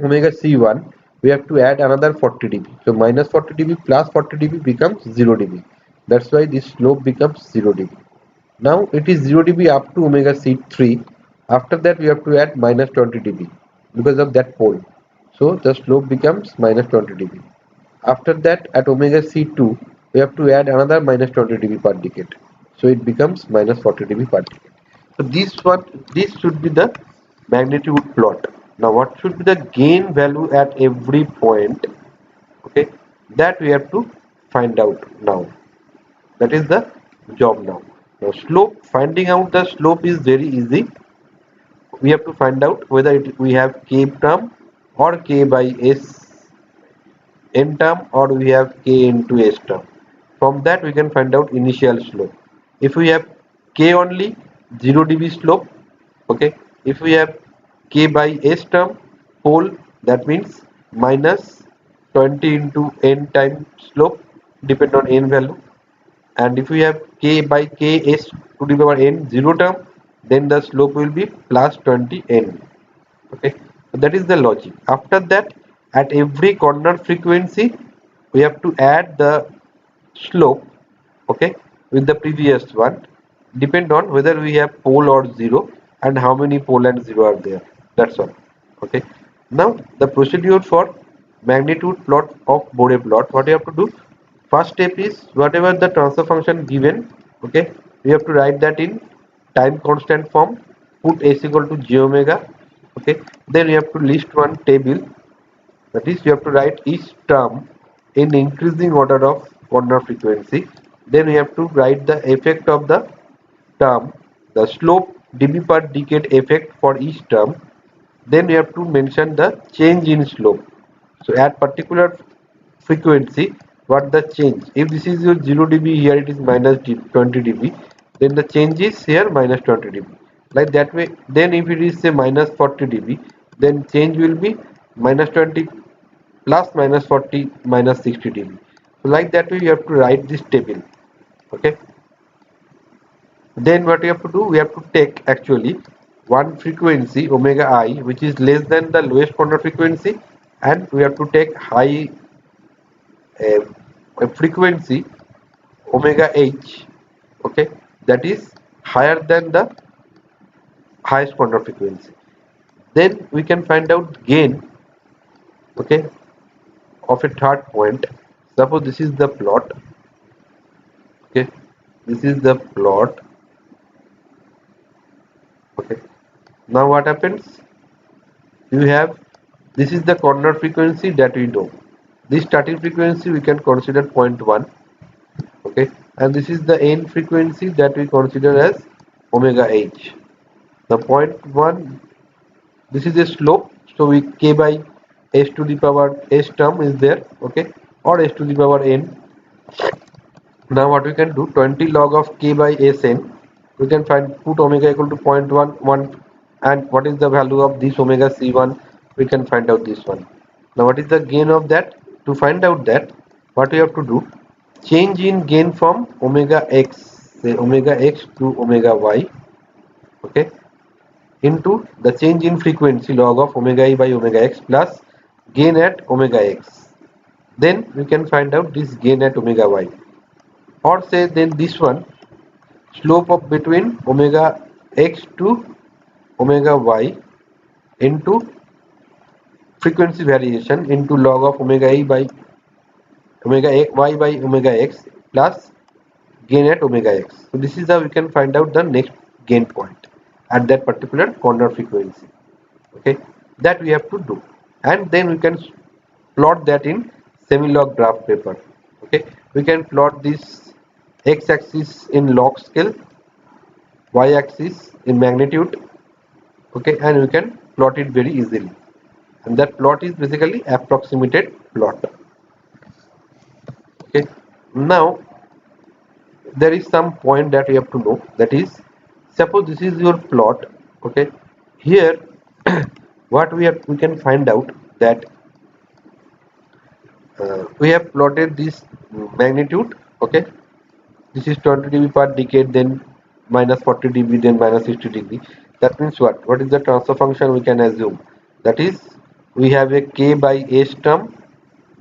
omega c1 we have to add another 40 dB. So minus 40 dB plus 40 dB becomes 0 dB. That's why this slope becomes 0 dB. Now it is 0 dB up to omega c3. After that we have to add minus 20 dB because of that pole. So the slope becomes minus 20 dB. After that at omega c2 we have to add another minus 20 dB per decade. So it becomes minus 40 dB per decade. So this should be the magnitude plot. Now what should be the gain value at every point? Okay, that we have to find out now. That is the job now. Now slope, finding out the slope is very easy. We have to find out whether we have k term or k by s n term, or we have k into s term. From that we can find out initial slope. If we have k only, 0 dB slope. Okay, if we have k by s term pole, that means minus 20 into n time slope, depend on n value. And if we have k by k s to the power n 0 term, then the slope will be plus 20n. Okay, so that is the logic. After that, at every corner frequency we have to add the slope, okay, with the previous one, depend on whether we have pole or zero and how many pole and zero are there. That's all. Okay, now the procedure for magnitude plot of Bode plot, what you have to do, first step is whatever the transfer function given, okay, we have to write that in time constant form, put s equal to j omega. Okay, then you have to list one table, that is you have to write each term in increasing order of corner frequency. Then we have to write the effect of the term, the slope dB per decade effect for each term. Then we have to mention the change in slope. So at particular frequency, what the change, if this is your 0 dB, here it is minus 20 dB, then the change is here minus 20 dB, like that way. Then if it is say minus 40 dB, then change will be minus 20 plus minus 40 minus 60 dB. So like that way you have to write this table. Okay, then what we have to do, we have to take actually one frequency omega I which is less than the lowest corner frequency, and we have to take high uh, a frequency omega h, okay, that is higher than the highest corner frequency. Then we can find out gain, okay, of a third point. Suppose this is the plot, okay, this is the plot. Okay, now what happens, you have, this is the corner frequency that we know, this starting frequency we can consider 0.1. Okay, and this is the end frequency that we consider as omega h. The 0.1, this is a slope, so we k by s to the power s term is there, okay, or s to the power n. Now what we can do, 20 log of k by sn, we can find, put omega equal to 0.11, and what is the value of this omega c1, we can find out this one. Now what is the gain of that? To find out that, what we have to do, change in gain from omega x, say omega x to omega y, okay, into the change in frequency log of omega e by omega x plus gain at omega x. Then we can find out this gain at omega y, or say then this one, slope of between omega x to omega y into frequency variation into log of omega e by omega y by omega x plus gain at omega x. So this is how we can find out the next gain point at that particular corner frequency. Okay, that we have to do, and then we can plot that in semi-log graph paper. Okay, we can plot this x-axis in log scale, y-axis in magnitude, okay, and we can plot it very easily, and that plot is basically approximated plot. Okay, now there is some point that we have to know, that is, suppose this is your plot, okay, here what we can find out that we have plotted this magnitude, okay, this is 20 dB per decade, then minus 40 dB, then minus 60 dB. That means what is the transfer function we can assume, that is we have a k by s term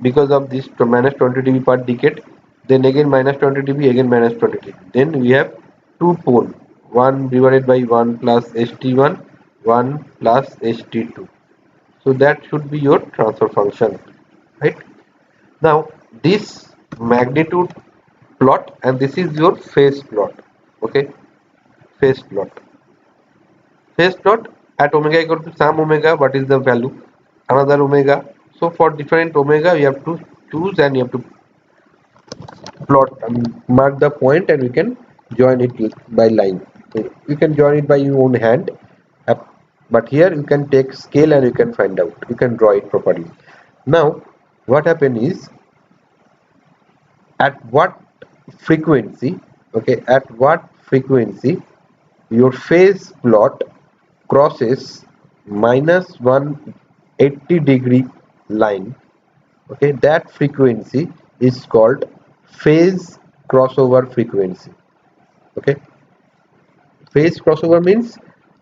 because of this minus 20 dB per decade, then again minus 20 dB, again minus 20 dB, then we have two pole, 1 divided by 1 plus st1, 1 plus st2. So that should be your transfer function, right? Now this magnitude plot, and this is your phase plot. Okay, phase plot, phase plot at omega equal to some omega, what is the value, another omega. So for different omega you have to choose, and you have to plot and mark the point, and we can join it by line. You can join it by your own hand, but here you can take scale and you can find out, you can draw it properly. Now what happen is, at what frequency, okay, at what frequency your phase plot crosses minus 180 degree line, okay, that frequency is called phase crossover frequency. Okay, phase crossover means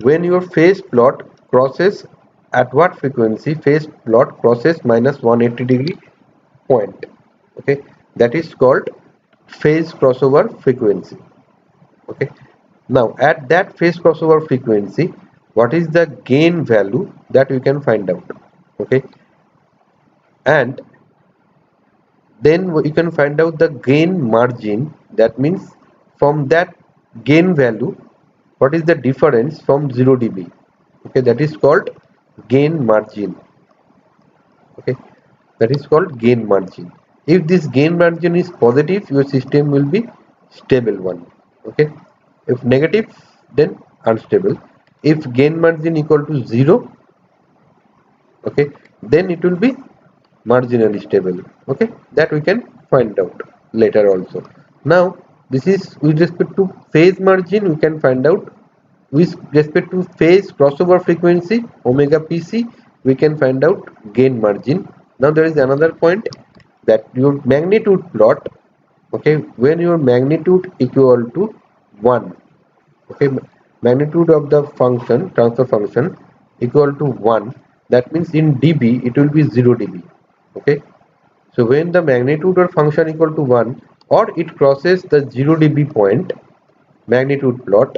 when your phase plot crosses at what frequency phase plot crosses minus 180 degree point. Okay, that is called phase crossover frequency. Okay, now at that phase crossover frequency, what is the gain value that we can find out? Okay, and then you can find out the gain margin. That means from that gain value, what is the difference from 0 dB? Okay, that is called gain margin. Okay, that is called gain margin. If this gain margin is positive, your system will be stable one. Okay, if negative, then unstable. If gain margin equal to 0, okay, then it will be marginally stable. Okay, that we can find out later also. Now this is with respect to phase margin. We can find out with respect to phase crossover frequency omega pc, we can find out gain margin. Now there is another point, that your magnitude plot, okay, when your magnitude equal to 1, okay, magnitude of the function transfer function equal to 1, that means in dB it will be 0 dB. Okay, so when the magnitude or function equal to 1 or it crosses the 0 dB point magnitude plot,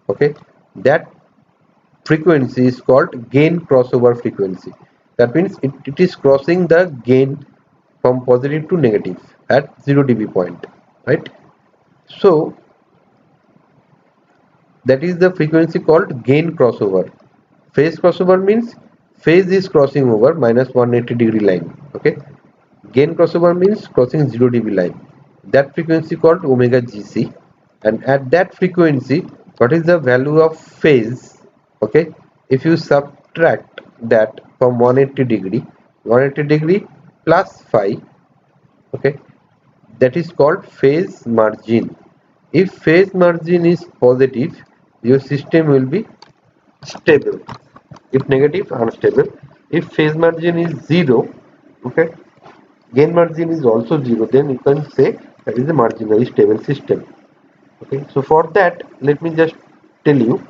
okay, that frequency is called gain crossover frequency. That means it is crossing the gain from positive to negative at 0 dB point, right? So that is the frequency called gain crossover. Phase crossover means phase is crossing over minus 180 degree line. Okay, gain crossover means crossing 0 dB line. That frequency called omega gc, and at that frequency, what is the value of phase? Okay, if you subtract that from 180 degree, 180 degree plus phi, okay, that is called phase margin. If phase margin is positive, your system will be stable. If negative, unstable. If phase margin is 0, okay, gain margin is also 0, then you can say that is a marginally stable system. Okay, so for that, let me just tell you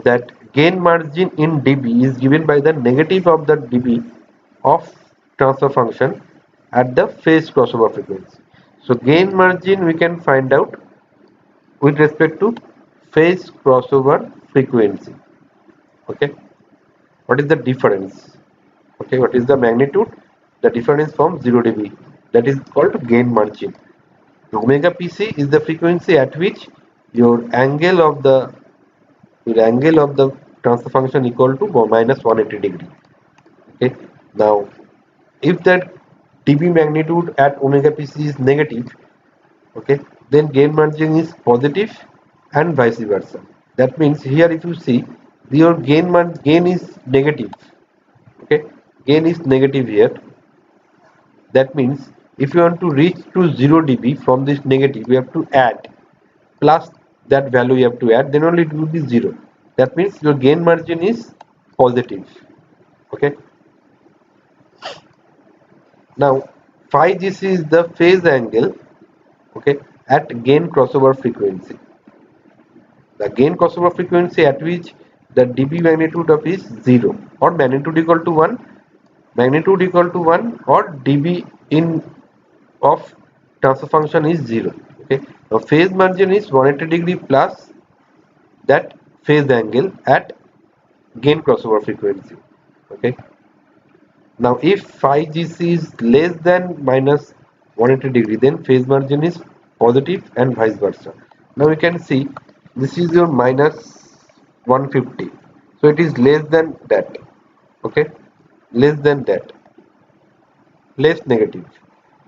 that gain margin in dB is given by the negative of the dB of transfer function at the phase crossover frequency. So gain margin we can find out with respect to phase crossover frequency. Okay, what is the difference? Okay, what is the magnitude? The difference from 0 dB, that is called gain margin. Omega pc is the frequency at which your angle of the transfer function equal to minus 180 degree. Okay, now if that dB magnitude at omega pc is negative, okay, then gain margin is positive and vice versa. That means here if you see, your gain is negative. Okay, gain is negative here. That means if you want to reach to 0 dB from this negative, you have to add plus that value, you have to add, then only it will be 0. That means your gain margin is positive. Okay, now phi gc is the phase angle, okay, at gain crossover frequency. The gain crossover frequency at which the dB magnitude of is 0 or magnitude equal to 1, magnitude equal to 1 or dB in of transfer function is 0. Okay, now phase margin is 180 degree plus that phase angle at gain crossover frequency. Okay, now if phi gc is less than minus 180 degree, then phase margin is positive and vice versa. Now you can see this is your minus 150, so it is less than that. Okay, less than that, less negative,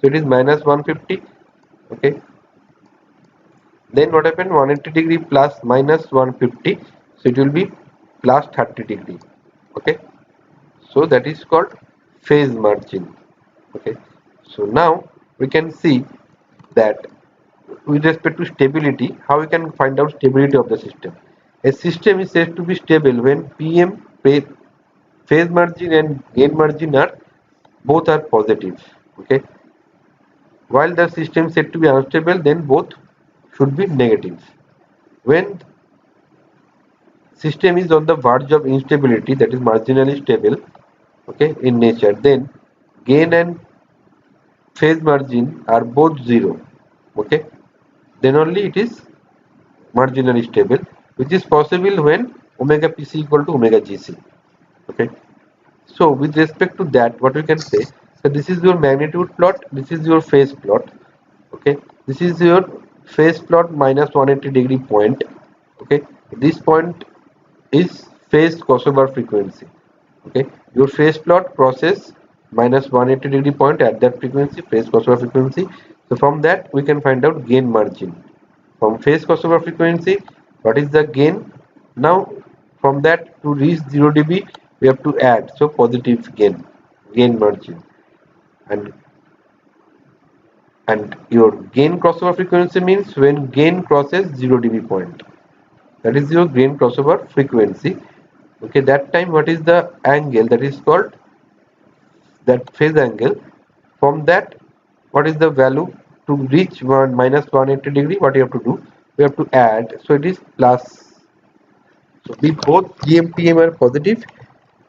so it is minus 150. Okay, then what happened, 180 degree plus minus 150, so it will be plus 30 degree. Okay, so that is called phase margin. Okay, so now we can see that with respect to stability, how we can find out stability of the system. A system is said to be stable when pm phase margin and gain margin are both are positive. Okay, while the system is said to be unstable, then both should be negative. When system is on the verge of instability, that is marginally stable, okay, in nature, then gain and phase margin are both zero, okay, then only it is marginally stable, which is possible when omega pc equal to omega gc, okay. So with respect to that, what we can say, so this is your magnitude plot, this is your phase plot, okay, this is your phase plot minus 180-degree point, okay, this point is phase crossover frequency, okay, your phase plot crosses minus 180-degree point at that frequency, phase crossover frequency. So from that we can find out gain margin from phase crossover frequency, what is the gain. Now from that, to reach 0 dB we have to add, so positive gain margin, and your gain crossover frequency means when gain crosses 0 dB point, that is your gain crossover frequency, okay. That time what is the angle, that is called that phase angle. From that, what is the value to reach minus 180-degree, what you have to do, we have to add, so it is plus. So if both GM are positive,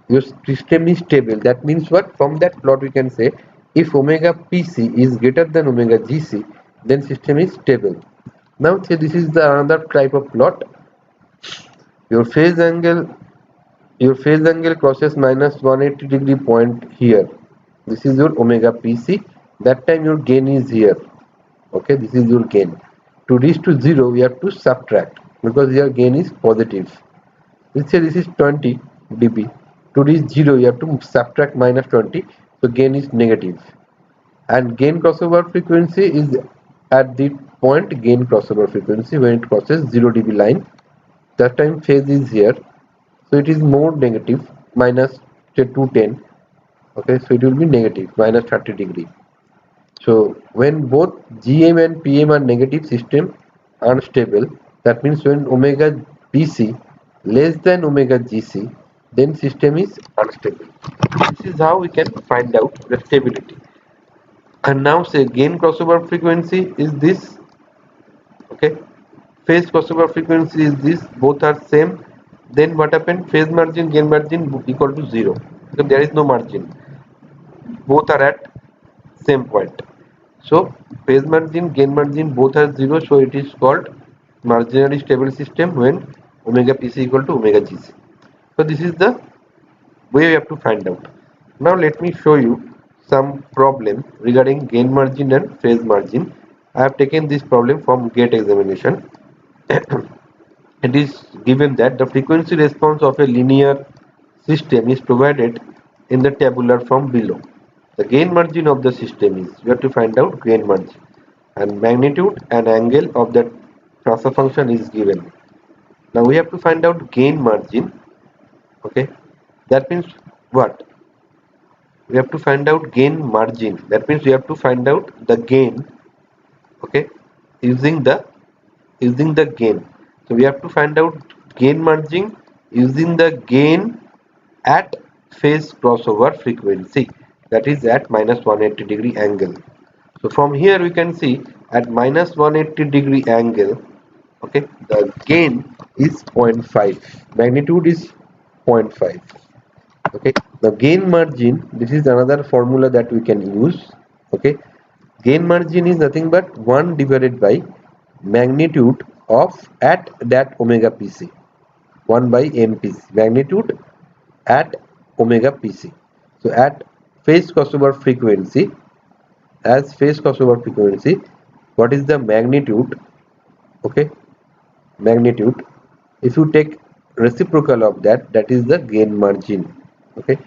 your system is stable. That means what? From that plot we can say, if omega PC is greater than omega GC, then system is stable. Now say this is the another type of plot. Your phase angle crosses minus 180-degree point here. This is your omega PC. That time your gain is here. Okay, this is your gain. To reach to 0, we have to subtract because your gain is positive. Let's say this is 20 dB. To reach 0, you have to subtract minus 20, so gain is negative. And gain crossover frequency is at the point gain crossover frequency when it crosses 0 dB line. That time phase is here, so it is more negative, minus 210. Okay, so it will be negative, minus 30 degree. So when both GM and PM are negative, system unstable. That means when omega BC less than omega GC, then system is unstable. This is how we can find out the stability. And now say gain crossover frequency is this, okay, phase crossover frequency is this, both are same. Then what happened? Phase margin, gain margin equal to 0 because there is no margin, both are at same point. So phase margin, gain margin both are 0, so it is called marginally stable system when omega pc equal to omega gc. So this is the way we have to find out. Now let me show you some problem regarding gain margin and phase margin. I have taken this problem from GATE examination. It is given that the frequency response of a linear system is provided in the tabular form below. The gain margin of the system is, we have to find out gain margin, and magnitude and angle of that transfer function is given. Now we have to find out gain margin, okay. That means what? We have to find out gain margin. That means we have to find out the gain, okay, using the gain. So we have to find out gain margin using the gain at phase crossover frequency, that is at minus 180-degree angle. So from here we can see at minus 180-degree angle, okay, the gain is 0.5, magnitude is 0.5, okay. The gain margin, this is another formula that we can use, okay. Gain margin is nothing but 1 divided by magnitude of at that omega pc, 1 by mpc, magnitude at omega pc. So at phase crossover frequency, as phase crossover frequency, what is the magnitude, okay, magnitude, if you take reciprocal of that, that is the gain margin, okay.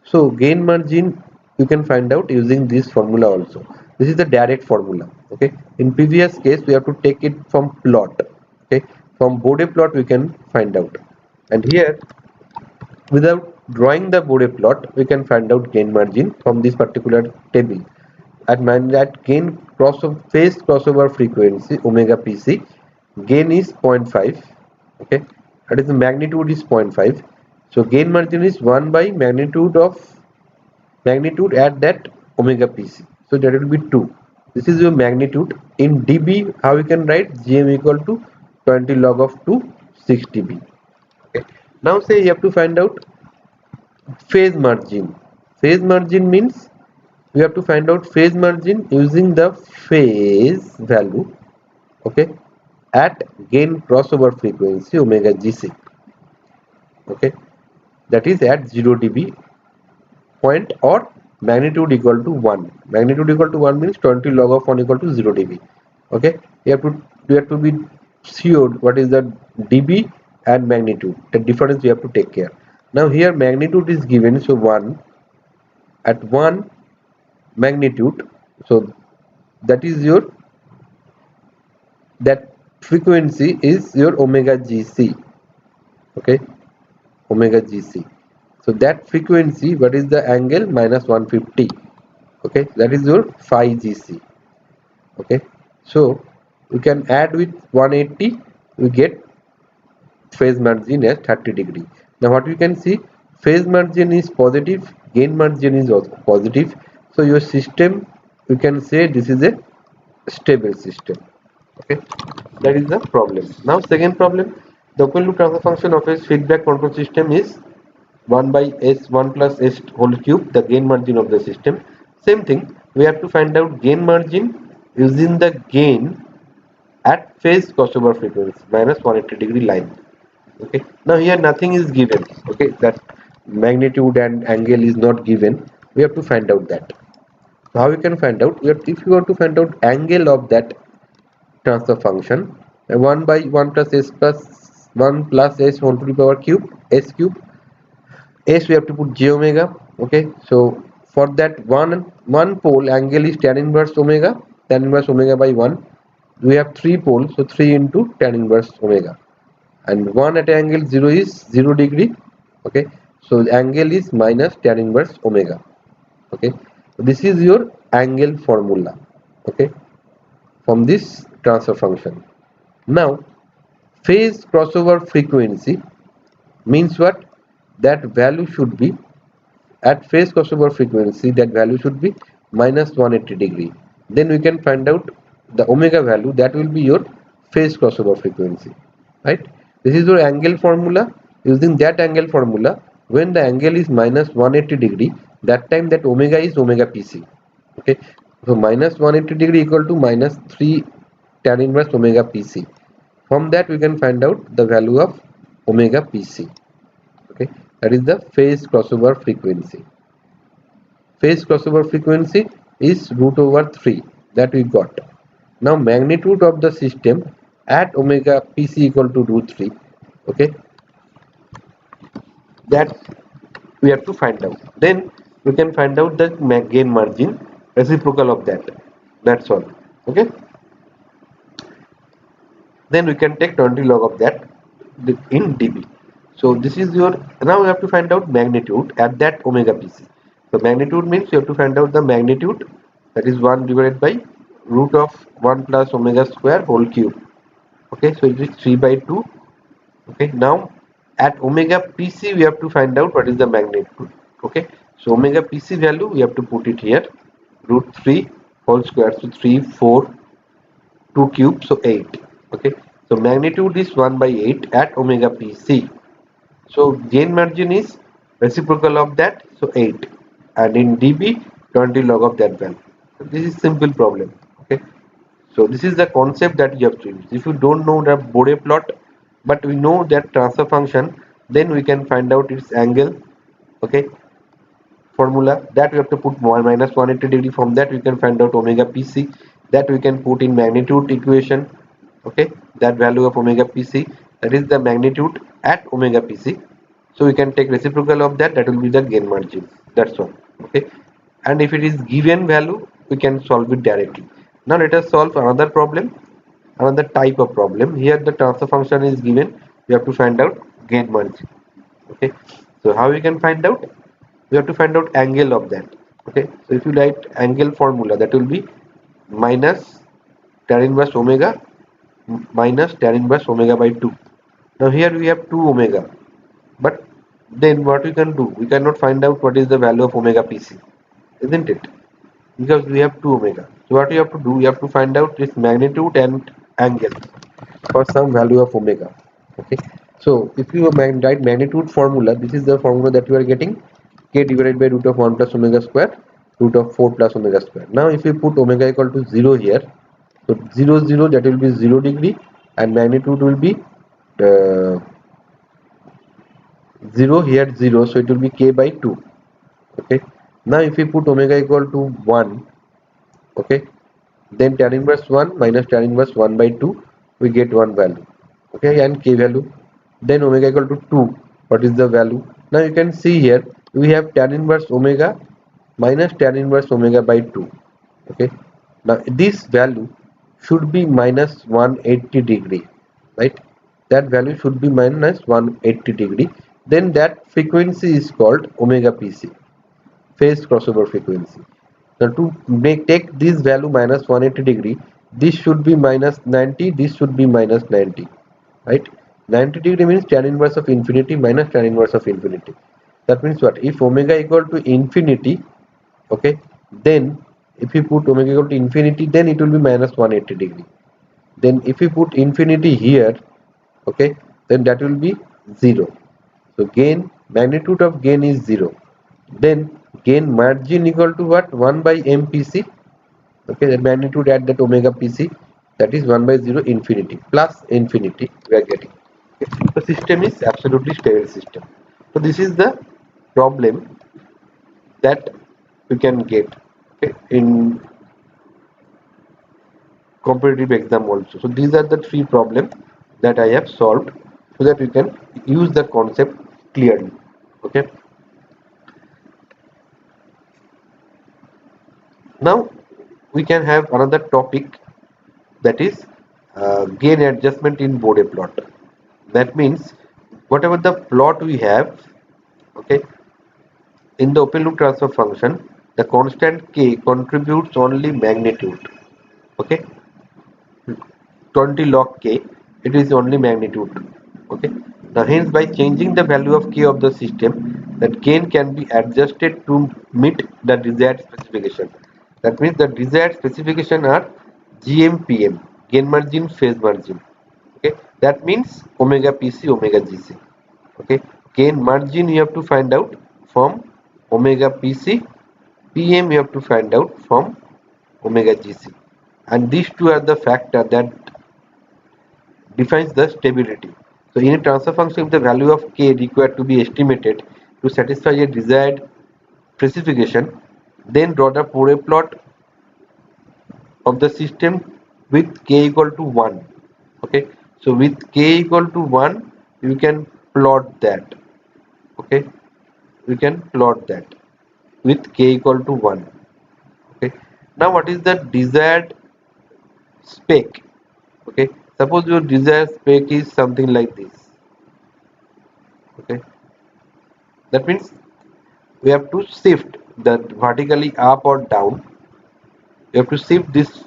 So gain margin you can find out using this formula also. This is the direct formula, okay. In previous case we have to take it from plot, okay, from Bode plot we can find out, and here without drawing the Bode plot we can find out gain margin from this particular table. At gain phase crossover frequency omega pc, gain is 0.5, okay, that is the magnitude is 0.5. So gain margin is 1 by magnitude at that omega pc, so that will be 2. This is your magnitude. In dB, how we can write? Gm equal to 20 log of 2, 6 dB, okay. Now say you have to find out phase margin. Phase margin means we have to find out phase margin using the phase value, okay, at gain crossover frequency omega gc, okay, that is at 0 dB point or magnitude equal to 1. Magnitude equal to 1 means 20 log of 1 equal to 0 dB. Okay, you have to be sure what is the dB and magnitude. The difference we have to take care. Now here magnitude is given, so 1 at 1 magnitude, so that is your, that frequency is your omega gc, okay, omega gc. So that frequency, what is the angle? Minus 150, okay, that is your phi gc, okay. So you can add with 180, we get phase margin as 30 degree. Now what you can see, phase margin is positive, gain margin is also positive, so your system, you can say this is a stable system, okay. That is the problem. Now second problem, the open loop transfer function of a feedback control system is 1 by s1 plus s whole cube, the gain margin of the system. Same thing, we have to find out gain margin using the gain at phase crossover frequency minus 180 degree line, okay. Now here nothing is given, okay, that magnitude and angle is not given, we have to find out that. How you can find out? If you want to find out angle of that transfer function, 1 by 1 plus s plus 1 plus s whole to the power cube, s cube, s we have to put j omega, okay. So for that one pole angle is tan inverse omega, tan inverse omega by 1. We have 3 poles, so 3 into tan inverse omega, and 1 at angle 0 is 0 degree, okay. So the angle is minus tan inverse omega, okay. This is your angle formula, okay, from this transfer function. Now phase crossover frequency means what? That value should be, at phase crossover frequency, that value should be minus 180 degree. Then we can find out the omega value, that will be your phase crossover frequency, right? This is your angle formula. Using that angle formula, when the angle is minus 180 degree, that time that omega is omega pc, okay. So minus 180 degree equal to minus 3 tan inverse omega pc. From that we can find out the value of omega pc, okay. That is the phase crossover frequency. Phase crossover frequency is root over 3, that we got. Now magnitude of the system at omega pc equal to root 3, okay, that we have to find out. Then we can find out the gain margin, reciprocal of that, that's all, okay. Then we can take 20 log of that in dB. So this is your, now we have to find out magnitude at that omega pc. So magnitude means you have to find out the magnitude, that is 1 divided by root of 1 plus omega square whole cube, okay. So it is 3 by 2, okay. Now at omega pc we have to find out what is the magnitude, okay. So omega pc value we have to put it here, root 3 whole square, so 3 4 2 cube, so 8, okay. So magnitude is 1 by 8 at omega pc. So gain margin is reciprocal of that, so 8, and in dB 20 log of that value. So this is simple problem, okay. So this is the concept that you have to use. If you don't know the Bode plot, but we know that transfer function, then we can find out its angle, okay, formula, that we have to put minus 180 degree. From that we can find out omega pc, that we can put in magnitude equation, okay, that value of omega pc, that is the magnitude at omega pc. So we can take reciprocal of that, that will be the gain margin, that's all, okay. And if it is given value, we can solve it directly. Now let us solve another problem, another type of problem. Here the transfer function is given, we have to find out gain margin, okay. So how we can find out? We have to find out angle of that, okay. So if you write angle formula, that will be minus tan inverse omega minus tan inverse omega by 2. Now here we have 2 omega, but then what we can do, we cannot find out what is the value of omega pc, isn't it? Because we have 2 omega. So what you have to do, you have to find out its magnitude and angle for some value of omega, okay. So if you write magnitude formula, this is the formula that you are getting: k divided by root of 1 plus omega square, root of 4 plus omega square. Now if you put omega equal to 0 here, so 0 0, that will be 0 degree, and magnitude will be uh, 0 here 0, so it will be k by 2. Okay, now if we put omega equal to 1, okay, then tan inverse 1 minus tan inverse 1 by 2, we get one value, okay, and k value. Then omega equal to 2, what is the value? Now you can see here we have tan inverse omega minus tan inverse omega by 2. Okay, now this value should be minus 180 degree, right? That value should be minus 180 degree. Then that frequency is called omega pc, phase crossover frequency. Now to take this value minus 180 degree, this should be minus 90, this should be minus 90, right? 90 degree means tan inverse of infinity minus tan inverse of infinity. That means what? If omega equal to infinity, okay, then if you put omega equal to infinity, then it will be minus 180 degree. Then if you put infinity here, okay, then that will be 0. So gain, magnitude of gain is 0. Then gain margin equal to what? 1 by mpc. Okay, the magnitude at that omega pc, that is 1 by 0 infinity plus infinity we are getting. Okay. The system is absolutely stable system. So this is the problem that you can get, okay, in competitive exam also. So these are the three problems that I have solved so that you can use the concept clearly. Okay. Now we can have another topic, that is gain adjustment in Bode plot. That means whatever the plot we have, okay, in the open loop transfer function, the constant k contributes only magnitude. Okay, 20 log k, it is only magnitude. Okay, now hence by changing the value of k of the system, that gain can be adjusted to meet the desired specification. That means the desired specification are GMPM, gain margin, phase margin. Okay, that means omega pc, omega gc. Okay, gain margin you have to find out from omega pc, pm you have to find out from omega gc, and these two are the factor that defines the stability. So in a transfer function, if the value of k required to be estimated to satisfy a desired specification, then draw the Fourier plot of the system with k equal to 1. Okay, so with k equal to 1, you can plot that. Okay, we can plot that with k equal to 1. Okay, now what is the desired spec? Okay, suppose your desired spec is something like this. Okay, that means we have to shift that vertically up or down. You have to shift this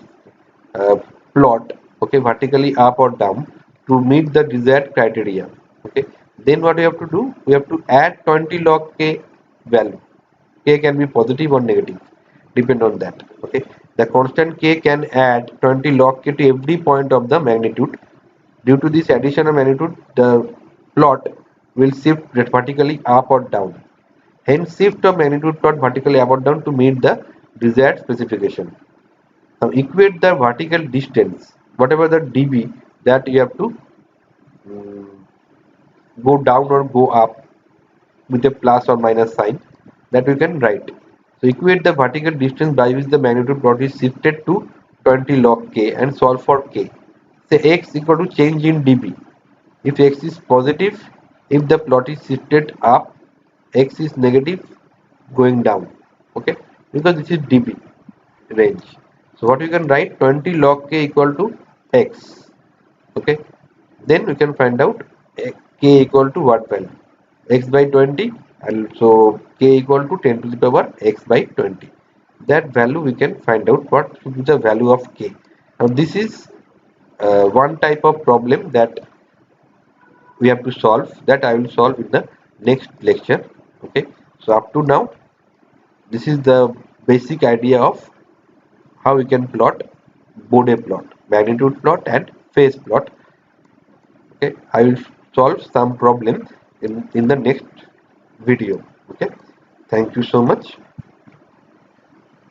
uh, plot, okay, vertically up or down to meet the desired criteria. Okay, then what we have to do, we have to add 20 log k value. K can be positive or negative, depend on that. Okay, the constant k can add 20 log k to every point of the magnitude. Due to this addition of magnitude, the plot will shift vertically up or down. Hence shift of magnitude plot vertically up or down to meet the desired specification. Now equate the vertical distance, whatever the dB, that you have to mm, go down or go up with a plus or minus sign, that you can write. So equate the vertical distance by which the magnitude plot is shifted to 20 log k and solve for k. Say x equal to change in dB. If x is positive, if the plot is shifted up, x is negative, going down. Okay, because this is dB range. So what you can write, 20 log k equal to x. Okay, then we can find out k equal to what value, x by 20, and so k equal to 10 to the power x by 20. That value we can find out what should be the value of k. Now this is one type of problem that we have to solve, that I will solve in the next lecture. Okay, so up to now this is the basic idea of how we can plot Bode plot, magnitude plot and phase plot. Okay, I will solve some problem in the next video. Okay, thank you so much.